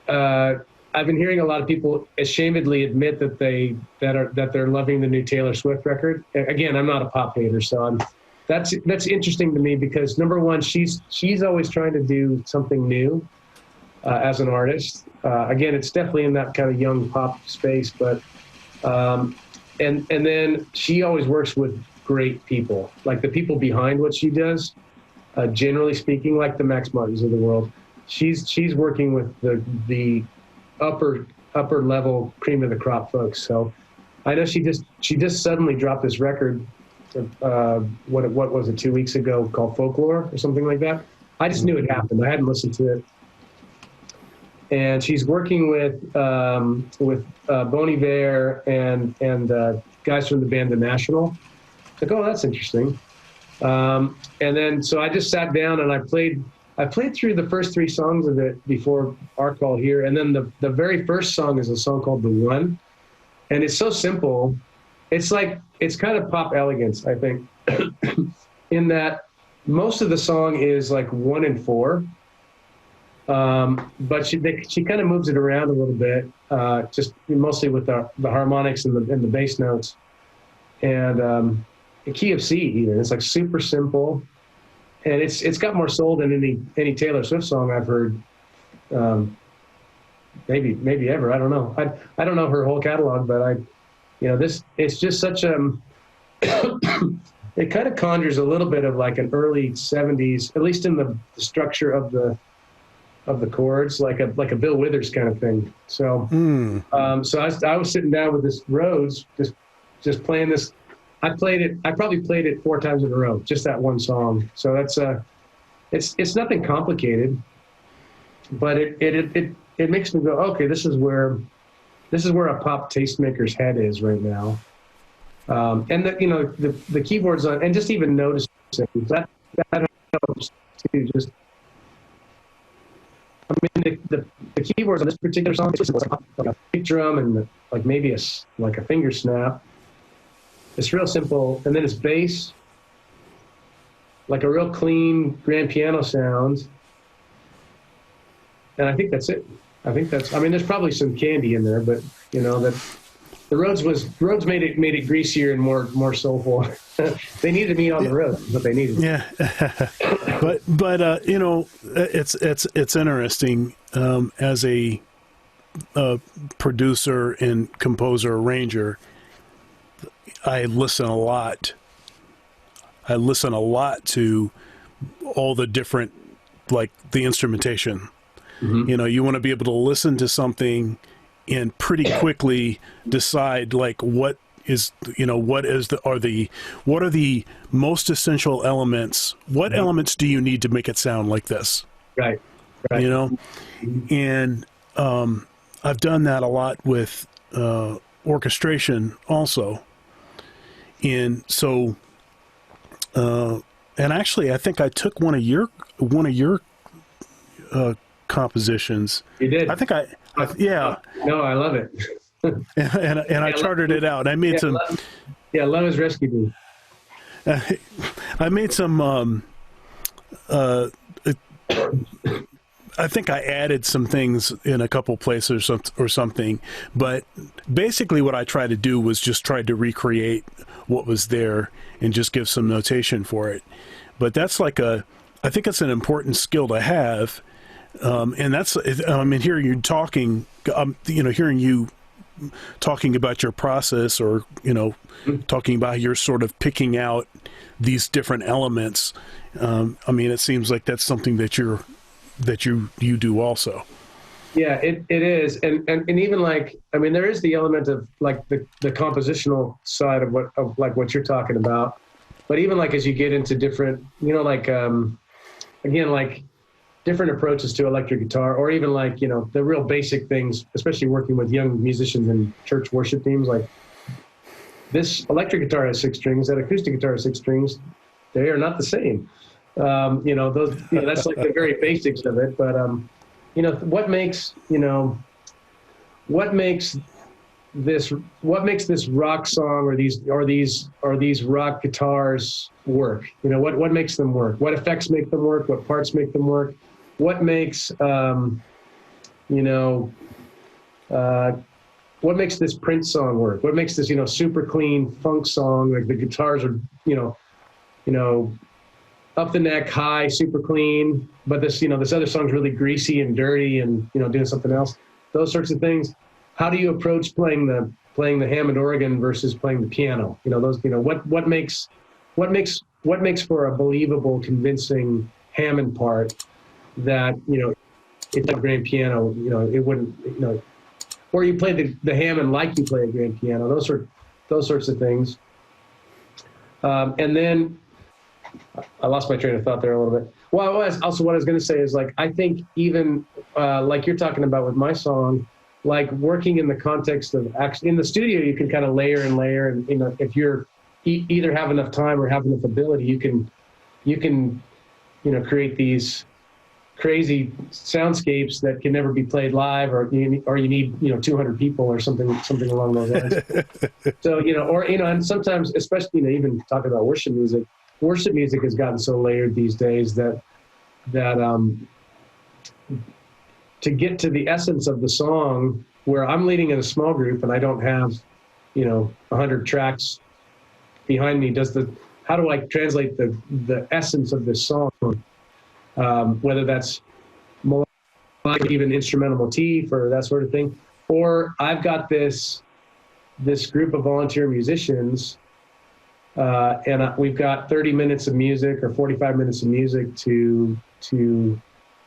I've been hearing a lot of people ashamedly admit that they're loving the new Taylor Swift record. Again, I'm not a pop hater, so that's interesting to me because number one, she's always trying to do something new as an artist. Again, it's definitely in that kind of young pop space, but and then she always works with great people, like the people behind what she does. Generally speaking, like the Max Martins of the world, she's working with the upper level cream of the crop folks. So I know she just suddenly dropped this record. What was it, 2 weeks ago, called Folklore or something like that. I just knew it happened. I hadn't listened to it. And she's working with Bon Iver and guys from the band The National. Like, oh, that's interesting. And then so I just sat down and I played through the first 3 songs of it before our call here. And then the very first song is a song called The One. And it's so simple. It's kind of pop elegance, I think, in that most of the song is like 1 and 4. But she kind of moves it around a little bit, just mostly with the harmonics and the bass notes, and the key of C even. It's like super simple, and it's got more soul than any Taylor Swift song I've heard, maybe ever. I don't know. I don't know her whole catalog, but it's just such it kind of conjures a little bit of like an early 70s, at least in the structure of the chords, like a Bill Withers kind of thing. So, so I was sitting down with this Rhodes, just playing this. I probably played it 4 times in a row, just that one song. So that's it's nothing complicated, but it makes me go, okay, this is where a pop tastemaker's head is right now. And the keyboards on, and just even noticing that helps too. Just, I mean, the keyboards on this particular song, it's like a big drum and like maybe like a finger snap. It's real simple, and then it's bass, like a real clean grand piano sound. And I think that's it. I mean, there's probably some candy in there, but that the Rhodes made it greasier and more soulful. They needed me on the road, but they needed. Yeah, but it's interesting as a producer and composer arranger. I listen a lot to all the different, like the instrumentation. Mm-hmm. You want to be able to listen to something and pretty quickly decide like what are the most essential elements? What mm-hmm. elements do you need to make it sound like this? Right. And I've done that a lot with orchestration also. And so, and actually, I think I took one of your compositions. You did. I think yeah. No, I love it. and I charted it out. I made some. Love has rescued me. I made some. I think I added some things in a couple places or something, but basically what I tried to do was just try to recreate what was there and just give some notation for it. But that's I think it's an important skill to have. And that's, I mean, hearing you talking, hearing you talking about your process or, talking about you're sort of picking out these different elements. I mean, it seems like that's something that you do also. Yeah, it is. And even there is the element of like the compositional side of what you're talking about. But even as you get into different, different approaches to electric guitar, or even the real basic things, especially working with young musicians in church worship teams, like this electric guitar has 6 strings, that acoustic guitar has 6 strings. They are not the same. That's like the very basics of it. But what makes this rock song or these rock guitars work? What makes them work? What effects make them work? What parts make them work? What makes what makes this Prince song work? What makes this super clean funk song, like the guitars are you know, up the neck, high, super clean, but this, you know, this other song's really greasy and dirty and, you know, doing something else. Those sorts of things. How do you approach playing the Hammond organ versus playing the piano? You know, those, you know, what makes for a believable, convincing Hammond part that, you know, it's like a grand piano, you know, it wouldn't, you know, or you play the Hammond like you play a grand piano, those sorts of things. And then I lost my train of thought there a little bit. Well, what I was going to say is, like, I think even like you're talking about with my song, like working in the context of actually in the studio, you can kind of layer and layer, and, you know, if you're either have enough time or have enough ability, you can, you know, create these crazy soundscapes that can never be played live, or you need, you know, 200 people or something along those lines. So, you know, or, you know, and sometimes, especially, you know, even talking about worship music has gotten so layered these days that to get to the essence of the song, where I'm leading in a small group and I don't have, you know, 100 tracks behind me, how do I translate the essence of this song? Whether that's melodic, even instrumental motif or that sort of thing, or I've got this group of volunteer musicians, and we've got 30 minutes of music or 45 minutes of music to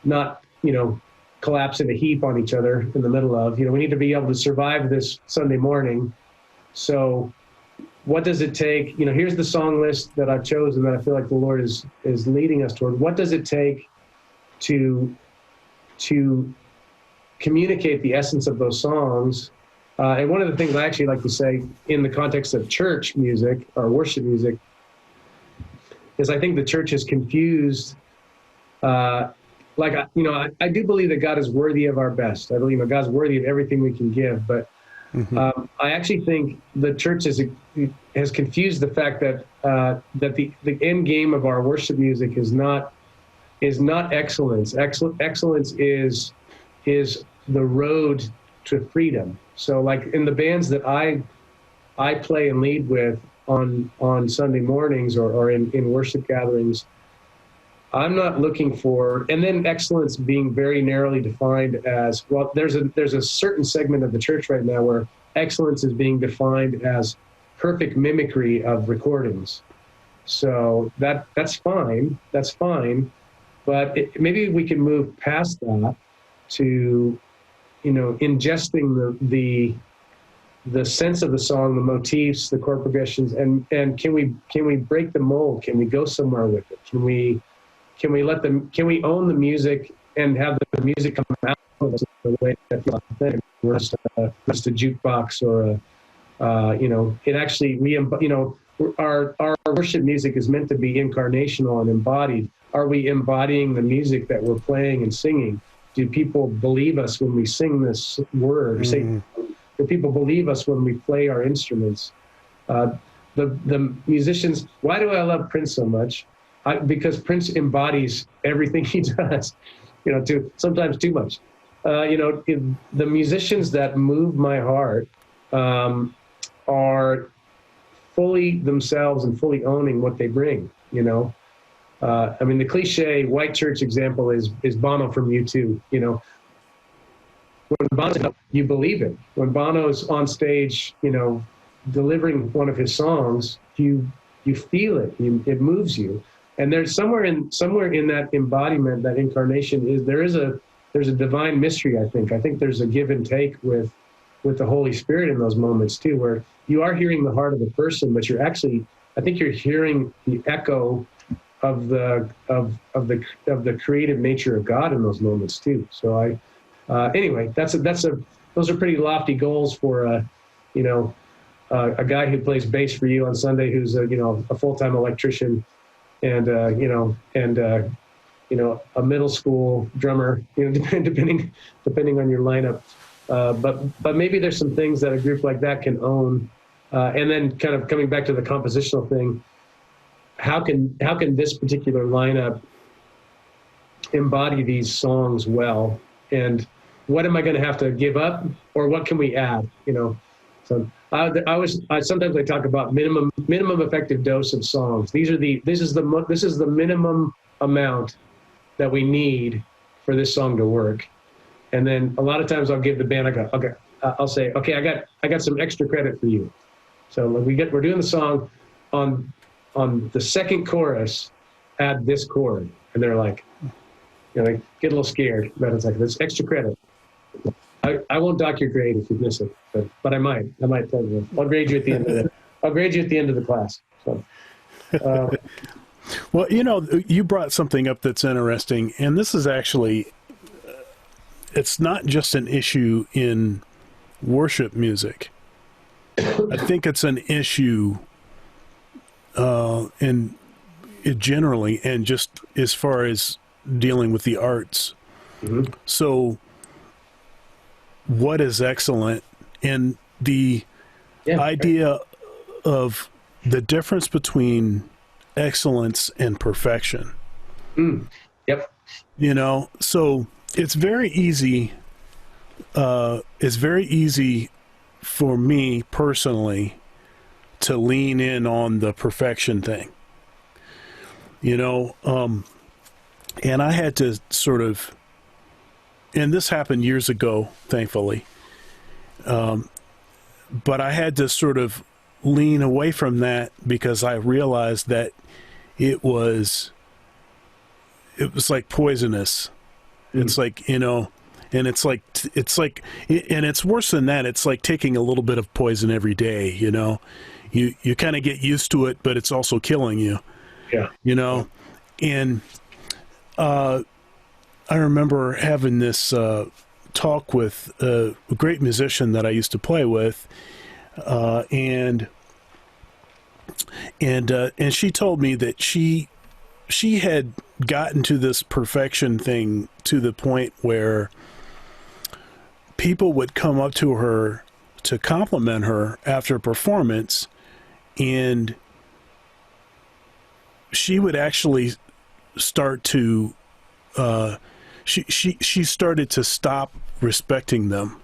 not, you know, collapse in a heap on each other in the middle of. You know, we need to be able to survive this Sunday morning. So what does it take? You know, here's the song list that I've chosen that I feel like the Lord is leading us toward. What does it take to communicate the essence of those songs? And one of the things I actually like to say in the context of church music or worship music is, I think the church has confused, you know, I do believe that God is worthy of our best. I believe that God's worthy of everything we can give, but I actually think the church has confused the fact that the end game of our worship music is not excellence. Excellence is the road to freedom. So, like in the bands that I play and lead with on Sunday mornings or in worship gatherings, I'm not looking for, and then excellence being very narrowly defined as, well, there's a certain segment of the church right now where excellence is being defined as perfect mimicry of recordings. So that's fine, but maybe we can move past that to, you know, ingesting the sense of the song, the motifs, the chord progressions, and can we break the mold? Can we go somewhere with it? Can we own the music and have the music come out of us in a way that feels authentic? We're just a jukebox or you know, it actually, you know, our worship music is meant to be incarnational and embodied. Are we embodying the music that we're playing and singing? Do people believe us when we sing this word? Or do people believe us when we play our instruments? The musicians, why do I love Prince so much? Because Prince embodies everything he does, you know, sometimes too much. You know, the musicians that move my heart are fully themselves and fully owning what they bring, you know. I mean, the cliche white church example is Bono from U2, you know. When Bono's up, you believe it. When Bono's on stage, you know, delivering one of his songs, you feel it. It moves you. And there's somewhere in that embodiment, that incarnation, there's a divine mystery. I think there's a give and take with the Holy Spirit in those moments too, where you are hearing the heart of the person, but you're actually, I think you're hearing the echo of the creative nature of God in those moments too. So anyway, those are pretty lofty goals for you know, a guy who plays bass for you on Sunday, who's you know, a full-time electrician, and you know, a middle school drummer, you know, depending on your lineup. But maybe there's some things that a group like that can own. And then kind of coming back to the compositional thing, how can this particular lineup embody these songs well? And what am I going to have to give up, or what can we add? You know, so I sometimes I talk about minimum effective dose of songs. This is the minimum amount that we need for this song to work. And then a lot of times I'll give the band, I'll say, okay, I got some extra credit for you. So we're doing the song on the second chorus, add this chord. And they're like, they get a little scared, but it's like, that's extra credit. I won't dock your grade if you miss it, but I might tell you. I'll grade you at the end of the class. So, well, you brought something up that's interesting, and this is actually, it's not just an issue in worship music. I think it's an issue in it generally, and just as far as dealing with the arts. Mm-hmm. So what is excellent, and the idea of the difference between excellence and perfection. Yep. So it's very easy. It's very easy for me personally to lean in on the perfection thing. And I had to sort of, and this happened years ago, thankfully, but I had to sort of lean away from that because I realized that it was like poisonous. It's like, and it's like, and it's worse than that. It's like taking a little bit of poison every day, you kind of get used to it, but it's also killing you. Yeah. And I remember having this talk with a great musician that I used to play with, and she told me that she had gotten to this perfection thing to the point where people would come up to her to compliment her after a performance, and she would actually start to she started to stop respecting them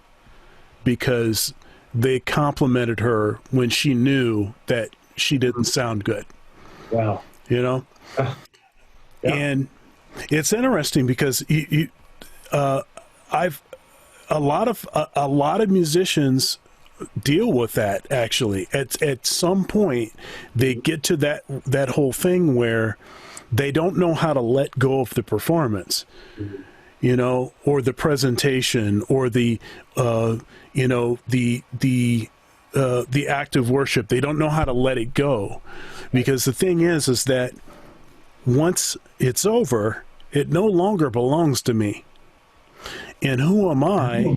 because they complimented her when she knew that she didn't sound good. Wow. Yeah. And it's interesting because a lot of musicians deal with that. Actually, at some point they get to that whole thing where they don't know how to let go of the performance, or the presentation, or the act of worship. They don't know how to let it go, because the thing is that once it's over, it no longer belongs to me. And who am I?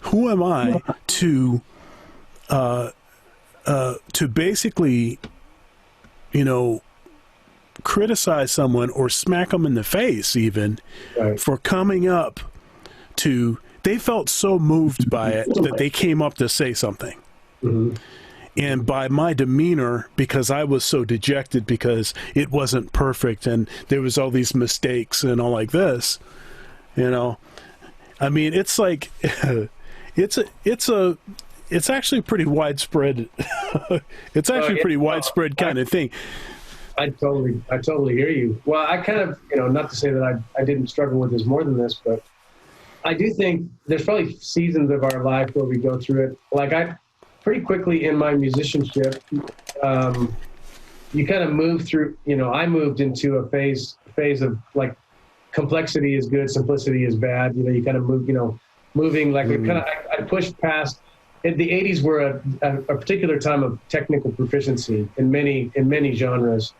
Who am I to basically, criticize someone or smack them in the face even for coming up to, they felt so moved by it that they came up to say something. Mm-hmm. And by my demeanor, because I was so dejected because it wasn't perfect and there was all these mistakes and all like this, I mean, it's like, it's actually pretty widespread. It's actually pretty widespread kind of thing. I totally hear you. Well, I kind of, not to say that I didn't struggle with this more than this, but I do think there's probably seasons of our life where we go through it. Like pretty quickly in my musicianship, you kind of move through, I moved into a phase of like complexity is good, simplicity is bad. You kind of move, moving like I pushed past. The 80s were a particular time of technical proficiency in many genres,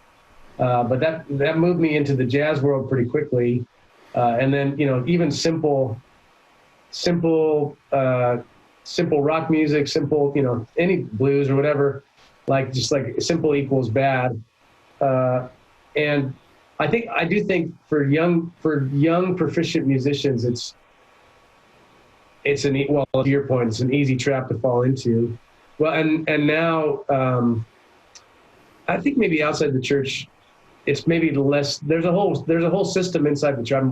but that moved me into the jazz world pretty quickly, and then even simple rock music, simple any blues or whatever, just like simple equals bad, and I do think for young proficient musicians to your point, it's an easy trap to fall into. Well, and now I think maybe outside the church, it's maybe less. There's a whole system inside the church.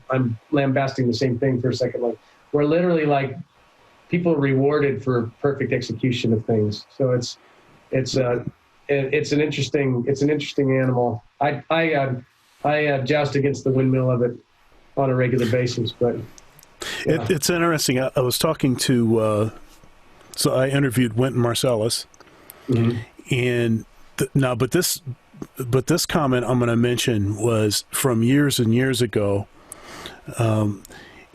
I'm lambasting the same thing for a second. Like we're literally like people are rewarded for perfect execution of things. So it's an interesting animal. I joust against the windmill of it on a regular basis, but yeah. It's interesting. I was talking to so I interviewed Wynton Marsalis, Mm-hmm. and but this comment I'm going to mention was from years and years ago.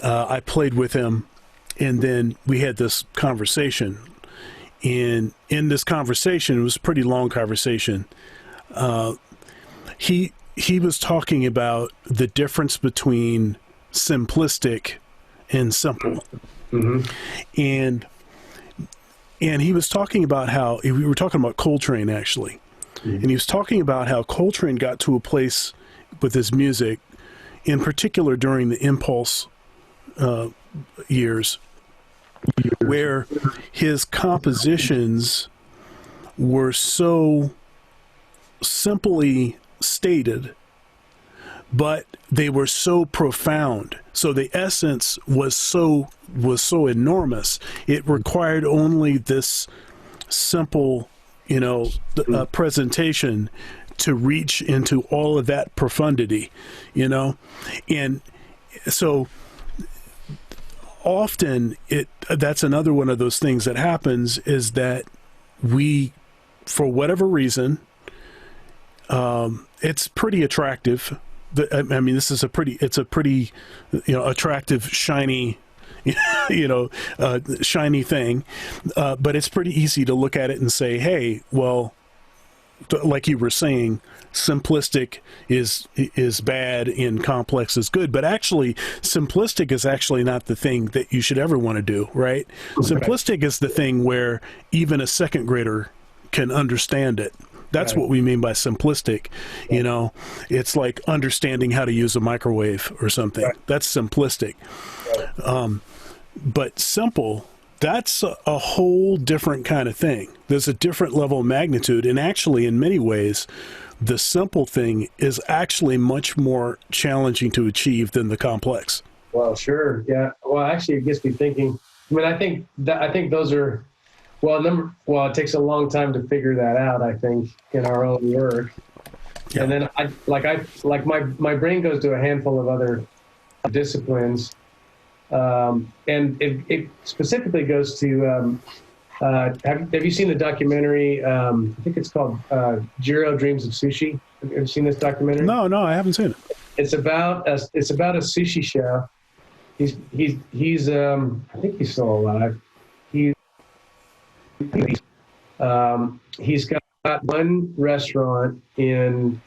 I played with him, and then we had this conversation. And in this conversation, it was a pretty long conversation. He was talking about the difference between simplistic and simple, Mm-hmm. and he was talking about how we were talking about Coltrane actually, Mm-hmm. and he was talking about how Coltrane got to a place with his music, in particular during the Impulse years, where his compositions were so simply stated, but they were so profound. So the essence was so enormous. It required only this simple, presentation to reach into all of that profundity, and so often that's another one of those things that happens, is that we, for whatever reason, it's pretty attractive. I mean, it's a pretty attractive, shiny, shiny thing, but it's pretty easy to look at it and say, hey, well, like you were saying, simplistic is bad and complex is good. But actually, simplistic is actually not the thing that you should ever want to do, right? Simplistic is the thing where even a second grader can understand it. That's what we mean by simplistic. It's like understanding how to use a microwave or something. That's simplistic. But simple, that's a whole different kind of thing. There's a different level of magnitude. And actually, in many ways, the simple thing is actually much more challenging to achieve than the complex. Well, sure. Yeah. Well, actually, it gets me thinking. I mean, I think those are, it takes a long time to figure that out, I think, in our own work. Yeah. And then my brain goes to a handful of other disciplines. And it specifically goes to, have you seen the documentary? I think it's called Jiro Dreams of Sushi. Have you seen this documentary? No, I haven't seen it. It's about a sushi chef. He's I think he's still alive. He's got one restaurant in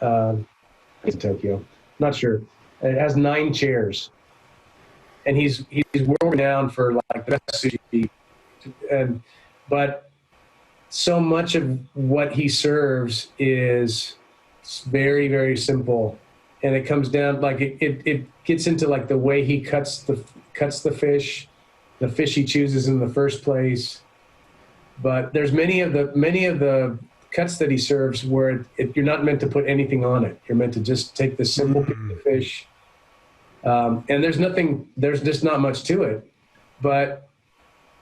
Tokyo. Not sure. It has 9 chairs. And he's world renowned for like the best sushi, but so much of what he serves is very, very simple, and it comes down like it gets into like the way he cuts the fish he chooses in the first place. But there's many of the cuts that he serves where you're not meant to put anything on it. You're meant to just take the simple piece of fish. And there's just not much to it, but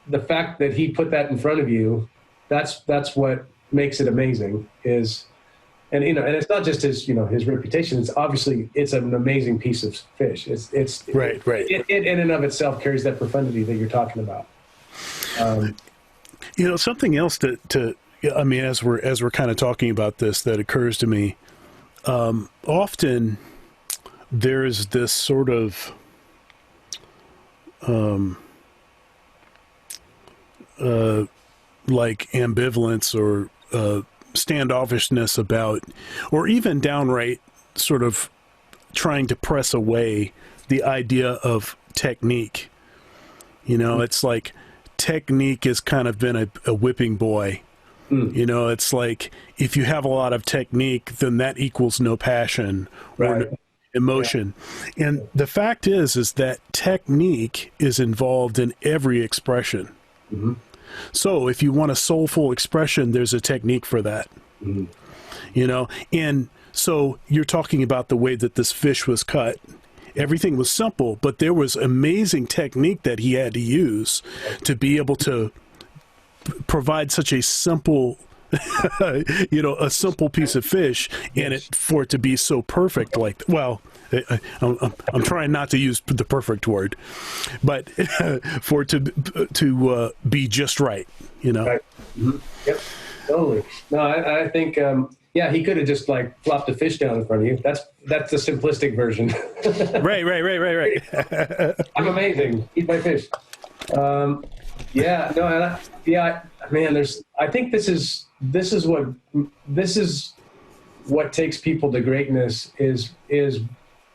the fact that he put that in front of you, that's what makes it amazing and it's not just his reputation. It's obviously, it's an amazing piece of fish. It's right. It in and of itself carries that profundity that you're talking about. Something else I mean, as we're kind of talking about this, that occurs to me, often there's this sort of like ambivalence or standoffishness about, or even downright sort of trying to press away the idea of technique. It's like technique has kind of been a whipping boy. It's like if you have a lot of technique, then that equals no passion or no emotion. Yeah. And the fact is that technique is involved in every expression. Mm-hmm. So if you want a soulful expression, there's a technique for that. Mm-hmm. And so you're talking about the way that this fish was cut. everything was simple, but there was amazing technique that he had to use to be able to provide such a simple, a simple piece of fish, and for it to be so perfect. Like, well, I'm trying not to use the perfect word, but for it to be just right, Right. Mm-hmm. Yep. Totally. No, I think, he could have just like flopped a fish down in front of you. That's the simplistic version. Right. I'm amazing. Eat my fish. Man, I think this is what takes people to greatness is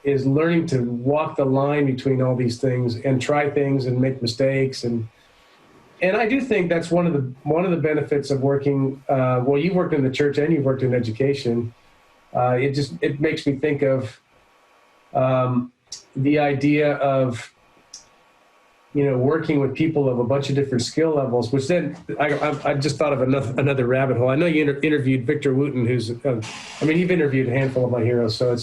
learning to walk the line between all these things and try things and make mistakes. And I do think that's one of the benefits of working. Well, you've worked in the church and you've worked in education. It makes me think of the idea of working with people of a bunch of different skill levels. Which then I just thought of another rabbit hole. I know you interviewed Victor Wooten, who's you've interviewed a handful of my heroes. So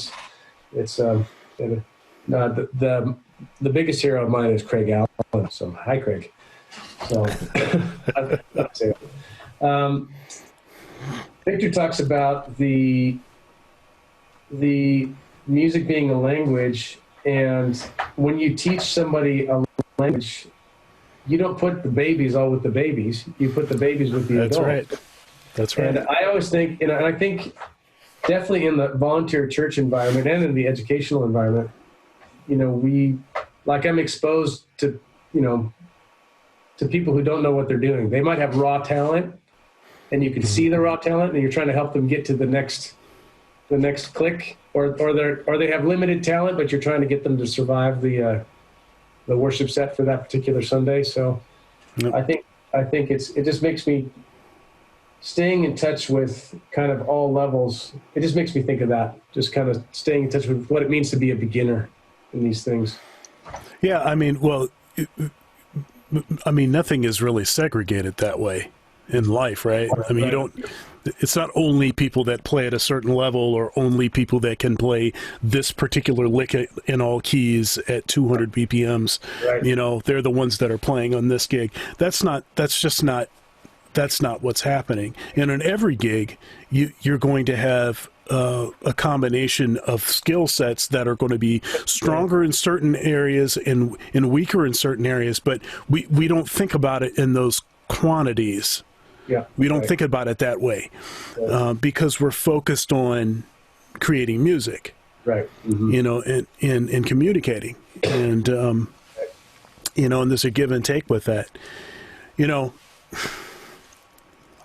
the biggest hero of mine is Craig Allen. So hi, Craig. So, Victor talks about the music being a language, and when you teach somebody a language, you don't put the babies all with the babies. You put the babies with the adults. That's right. And I always think, and I think definitely in the volunteer church environment and in the educational environment, I'm exposed to people who don't know what they're doing. They might have raw talent, and you can see the raw talent, and you're trying to help them get to the next click, or they have limited talent, but you're trying to get them to survive the worship set for that particular Sunday. So, yep. I think it just makes me staying in touch with kind of all levels. It just makes me think of that. Just kind of staying in touch with what it means to be a beginner in these things. Yeah, nothing is really segregated that way in life, right? It's not only people that play at a certain level or only people that can play this particular lick in all keys at 200 BPMs. Right. They're the ones that are playing on this gig. That's not what's happening. And in every gig, you're going to have a combination of skill sets that are going to be stronger in certain areas and weaker in certain areas, but we don't think about it in those quantities. Yeah, we don't think about it that way because we're focused on creating music, right? Mm-hmm. and communicating, and and there's a give and take with that.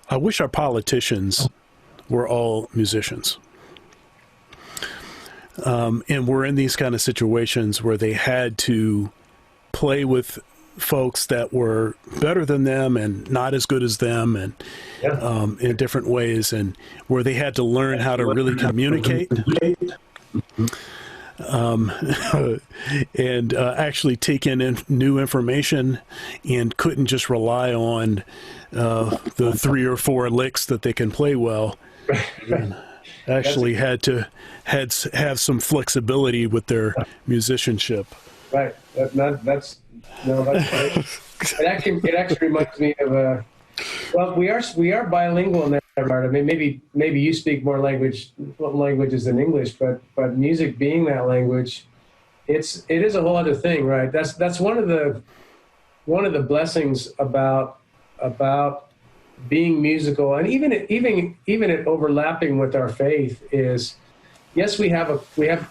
I wish our politicians were all musicians. And we're in these kind of situations where they had to play with folks that were better than them and not as good as them, and in different ways, and where they had to learn how to really communicate and actually take in new information, and couldn't just rely on the 3 or 4 licks that they can play well. Actually had to have some flexibility with their musicianship. Right. That's great. It actually reminds me of we are bilingual in that regard. Maybe you speak more languages than English, but music being that language, it is a whole other thing, right? That's one of the blessings about being musical, and even it overlapping with our faith is, yes, many times we have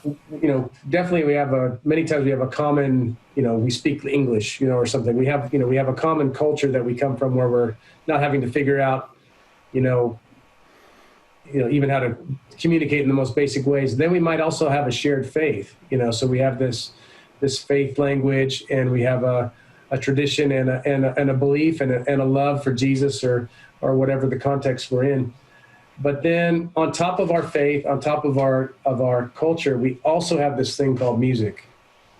a common, we speak English, or something. We have a common culture that we come from, where we're not having to figure out, even how to communicate in the most basic ways. Then we might also have a shared faith, so we have this faith language, and we have a tradition and a belief and a love for Jesus or whatever the context we're in. But then on top of our faith, on top of our culture, we also have this thing called music.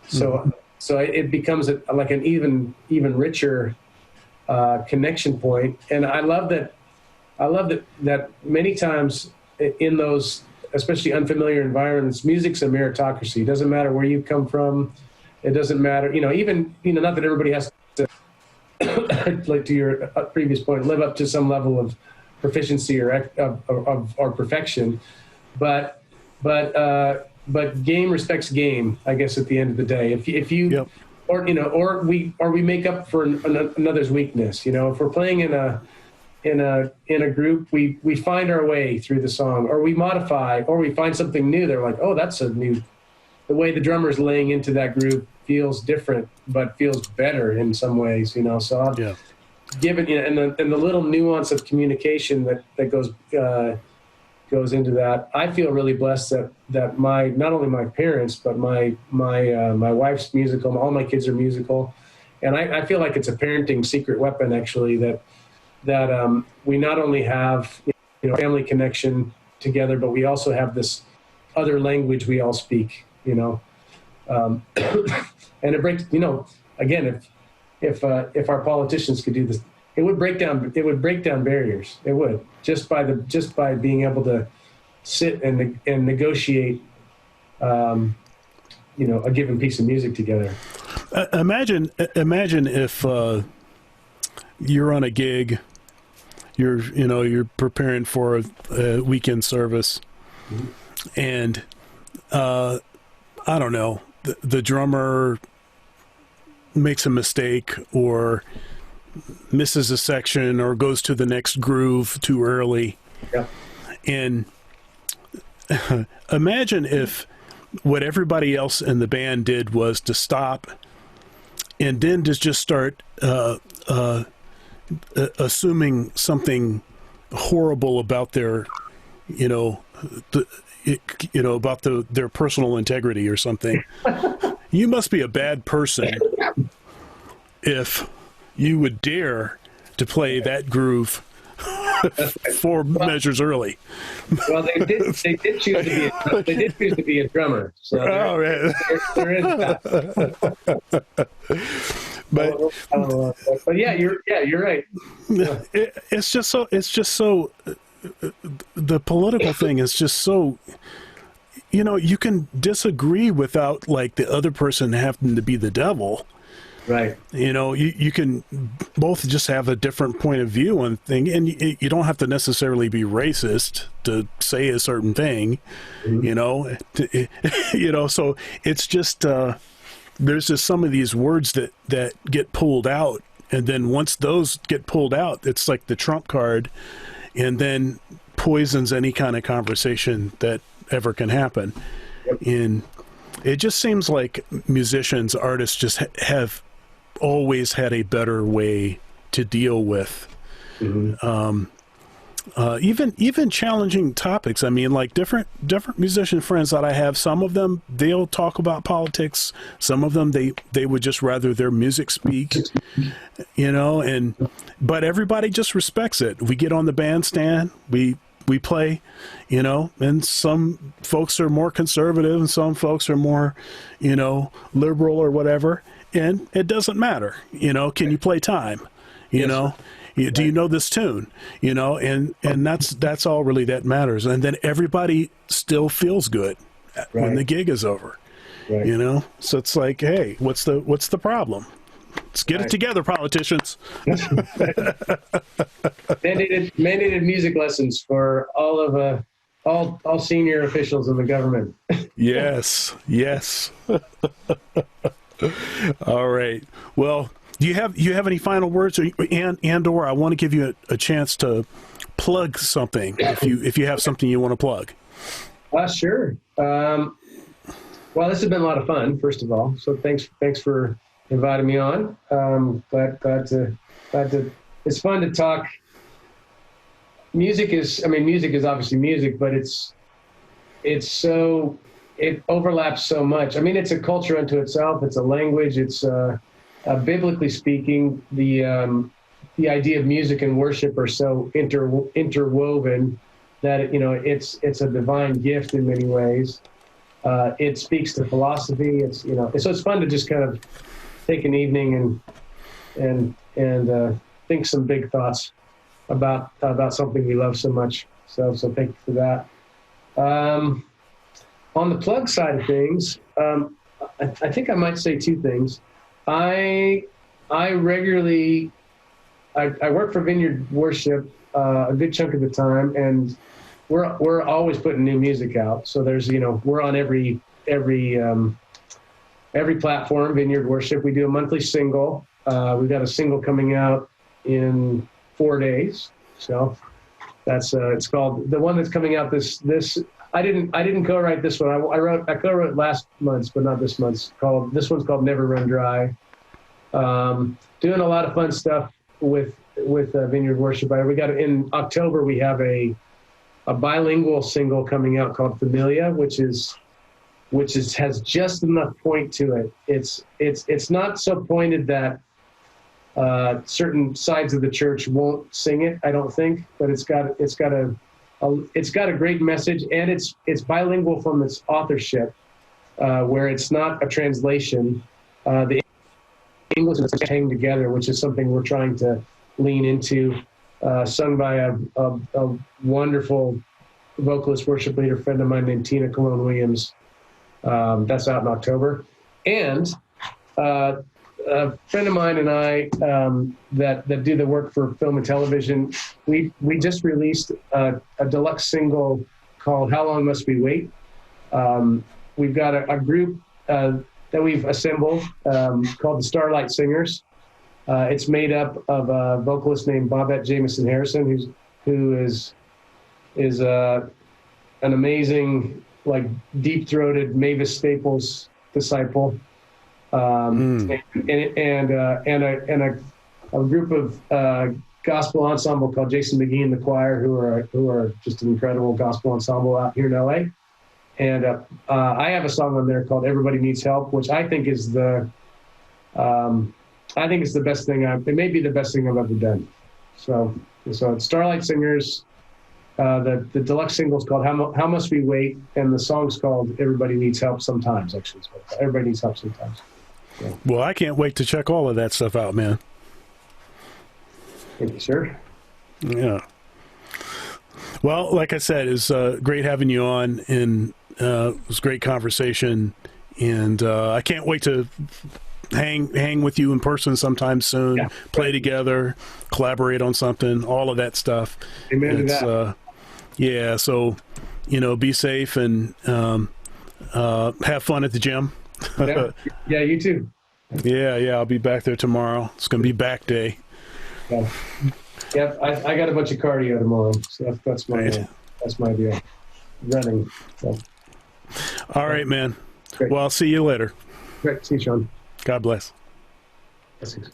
So it becomes like an even richer connection point. And I love that many times in those especially unfamiliar environments, music's a meritocracy. It doesn't matter where you come from. It doesn't matter, even, not that everybody has to, like to your previous point, live up to some level of proficiency or perfection, but game respects game, I guess, at the end of the day. If you, yep. or we make up for another's weakness. If we're playing in a group, we find our way through the song, or we modify, or we find something new. They're like, oh, that's the way the drummer's laying into that groove feels different, but feels better in some ways. So I'll give it, and the little nuance of communication that goes into that. I feel really blessed that not only my parents, but my wife's musical. All my kids are musical, and I feel like it's a parenting secret weapon, actually. That we not only have family connection together, but we also have this other language we all speak. And it breaks. Again, if our politicians could do this, it would break down barriers. It would just by being able to sit and negotiate, a given piece of music together. Imagine if you're on a gig, you're preparing for a weekend service, mm-hmm. and I don't know, the drummer makes a mistake or misses a section or goes to the next groove too early. Yeah. And imagine if what everybody else in the band did was to stop and then to just start assuming something horrible about their, about their personal integrity or something. You must be a bad person if you would dare to play that groove 4 measures early. Well, they did choose to be a drummer. So there is that. But you're right. It's just so. The political thing is just so. You can disagree without like the other person having to be the devil. Right. You can both just have a different point of view on thing, and you don't have to necessarily be racist to say a certain thing, mm-hmm. So it's just, there's just some of these words that get pulled out. And then once those get pulled out, it's like the trump card, and then poisons any kind of conversation that ever can happen. Yep. And it just seems like musicians, artists just have always had a better way to deal with mm-hmm. Even challenging topics. I mean, like different musician friends that I have, some of them they'll talk about politics, some of them they would just rather their music speak, but everybody just respects it. We get on the bandstand, we play, and some folks are more conservative and some folks are more, liberal or whatever. And it doesn't matter, can you play time, do you know this tune, and that's all really that matters. And then everybody still feels good when the gig is over, so it's like, hey, what's the problem? Let's get it together, politicians. mandated music lessons for all senior officials in the government. Yes. All right. Well, do you have any final words, or I want to give you a chance to plug something if you have something you want to plug. Sure. Well, this has been a lot of fun, first of all. So thanks for inviting me on. Glad to. It's fun to talk. Music is obviously music, but it overlaps so much. I mean, it's a culture unto itself. It's a language. It's biblically speaking, the idea of music and worship are so interwoven that it's a divine gift in many ways. It speaks to philosophy. So it's fun to just kind of take an evening and think some big thoughts about something we love so much. So thank you for that. On the plug side of things, I think I might say two things. I regularly I work for Vineyard Worship a good chunk of the time, and we're always putting new music out. So there's we're on every platform. Vineyard Worship. We do a monthly single. We've got a single coming out in 4 days. So that's it's called, the one that's coming out this. I didn't co-write this one. I co-wrote last month's, but not this month's. This one's called Never Run Dry. Doing a lot of fun stuff with Vineyard Worship. We got in October. We have a bilingual single coming out called Familia, which has just enough point to it. It's not so pointed that certain sides of the church won't sing it, I don't think, but it's got a great message, and it's bilingual from its authorship, where it's not a translation. The English and Spanish hang together, which is something we're trying to lean into. Sung by a wonderful vocalist, worship leader friend of mine named Tina Cologne Williams. That's out in October. And a friend of mine and I that do the work for film and television, we just released a deluxe single called How Long Must We Wait? We've got a group that we've assembled called the Starlight Singers. It's made up of a vocalist named Bobette Jameson Harrison, who is an amazing, like, deep-throated Mavis Staples disciple, and a group of gospel ensemble called Jason McGee and the Choir, who are just an incredible gospel ensemble out here in LA. And I have a song on there called Everybody Needs Help, which I think is the best thing it may be the best thing I've ever done. So it's Starlight Singers. The deluxe single is called How Must We Wait? And the song's called Everybody Needs Help Sometimes, actually. Everybody Needs Help Sometimes. Yeah. Well, I can't wait to check all of that stuff out, man. Thank you, sir. Yeah. Well, like I said, it's great having you on, and it was a great conversation, and I can't wait to hang with you in person sometime soon. Yeah. Play together, collaborate on something, all of that stuff. Amen to that. Yeah, so be safe and have fun at the gym. Yeah, you too. Yeah, I'll be back there tomorrow. It's gonna be back day. Yeah, I got a bunch of cardio tomorrow, so that's my deal. Running. So. All right, man. Great. Well, I'll see you later. Great. See you, Sean. God bless. Blessings.